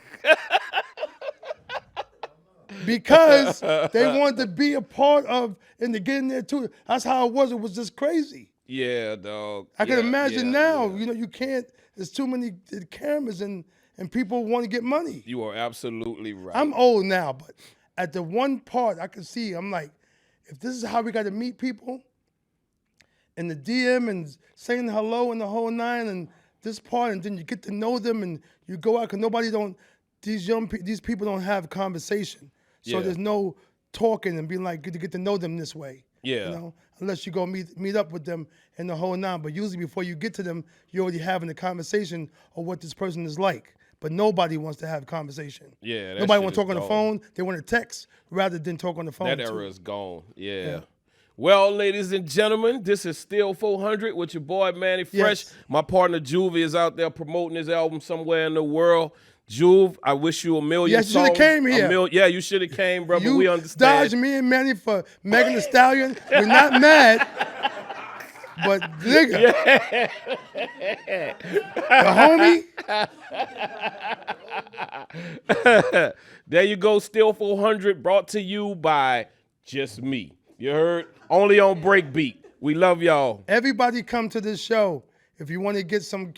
Because they wanted to be a part of and to get in there too. That's how it was. It was just crazy. Yeah, dog. I can Yeah, imagine yeah, now, yeah. you can't, there's too many cameras and people want to get money. You are absolutely right. I'm old now, but at the one part I can see, I'm like, if this is how we got to meet people in the DM and saying hello and the whole nine and this part, and then you get to know them and you go out because these people don't have conversation. So Yeah. there's no talking and being like, good to get to know them this way. Yeah. Unless you go meet up with them in the whole nine. But usually before you get to them, you're already having a conversation of what this person is like. But nobody wants to have conversation. Yeah, that Nobody shit want to is talk on the gone. phone. They want to text rather than talk on the phone. That too. era is gone. Yeah. Well, ladies and gentlemen, this is Still 400 with your boy Mannie Fresh. Yes. My partner Juvie is out there promoting his album somewhere in the world. Juve, I wish you a million Yes, you shoulda songs. came here. Yeah, you should have came, brother. You we understand. dodged me and Manny for Megan Thee Stallion. We're not mad. But nigga, the homie, There you go, Still 400, brought to you by just me. You heard? Only on Breakbeat. We love y'all. everybody come to this show. If you want to get some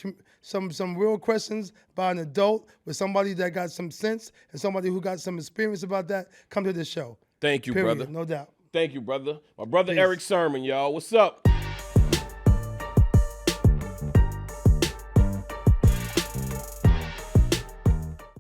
real questions by an adult with somebody that got some sense and somebody who got some experience about that, come to this show. Thank you, Period, brother. no doubt. Thank you, brother. My brother Peace. Erick Sermon, y'all. What's up?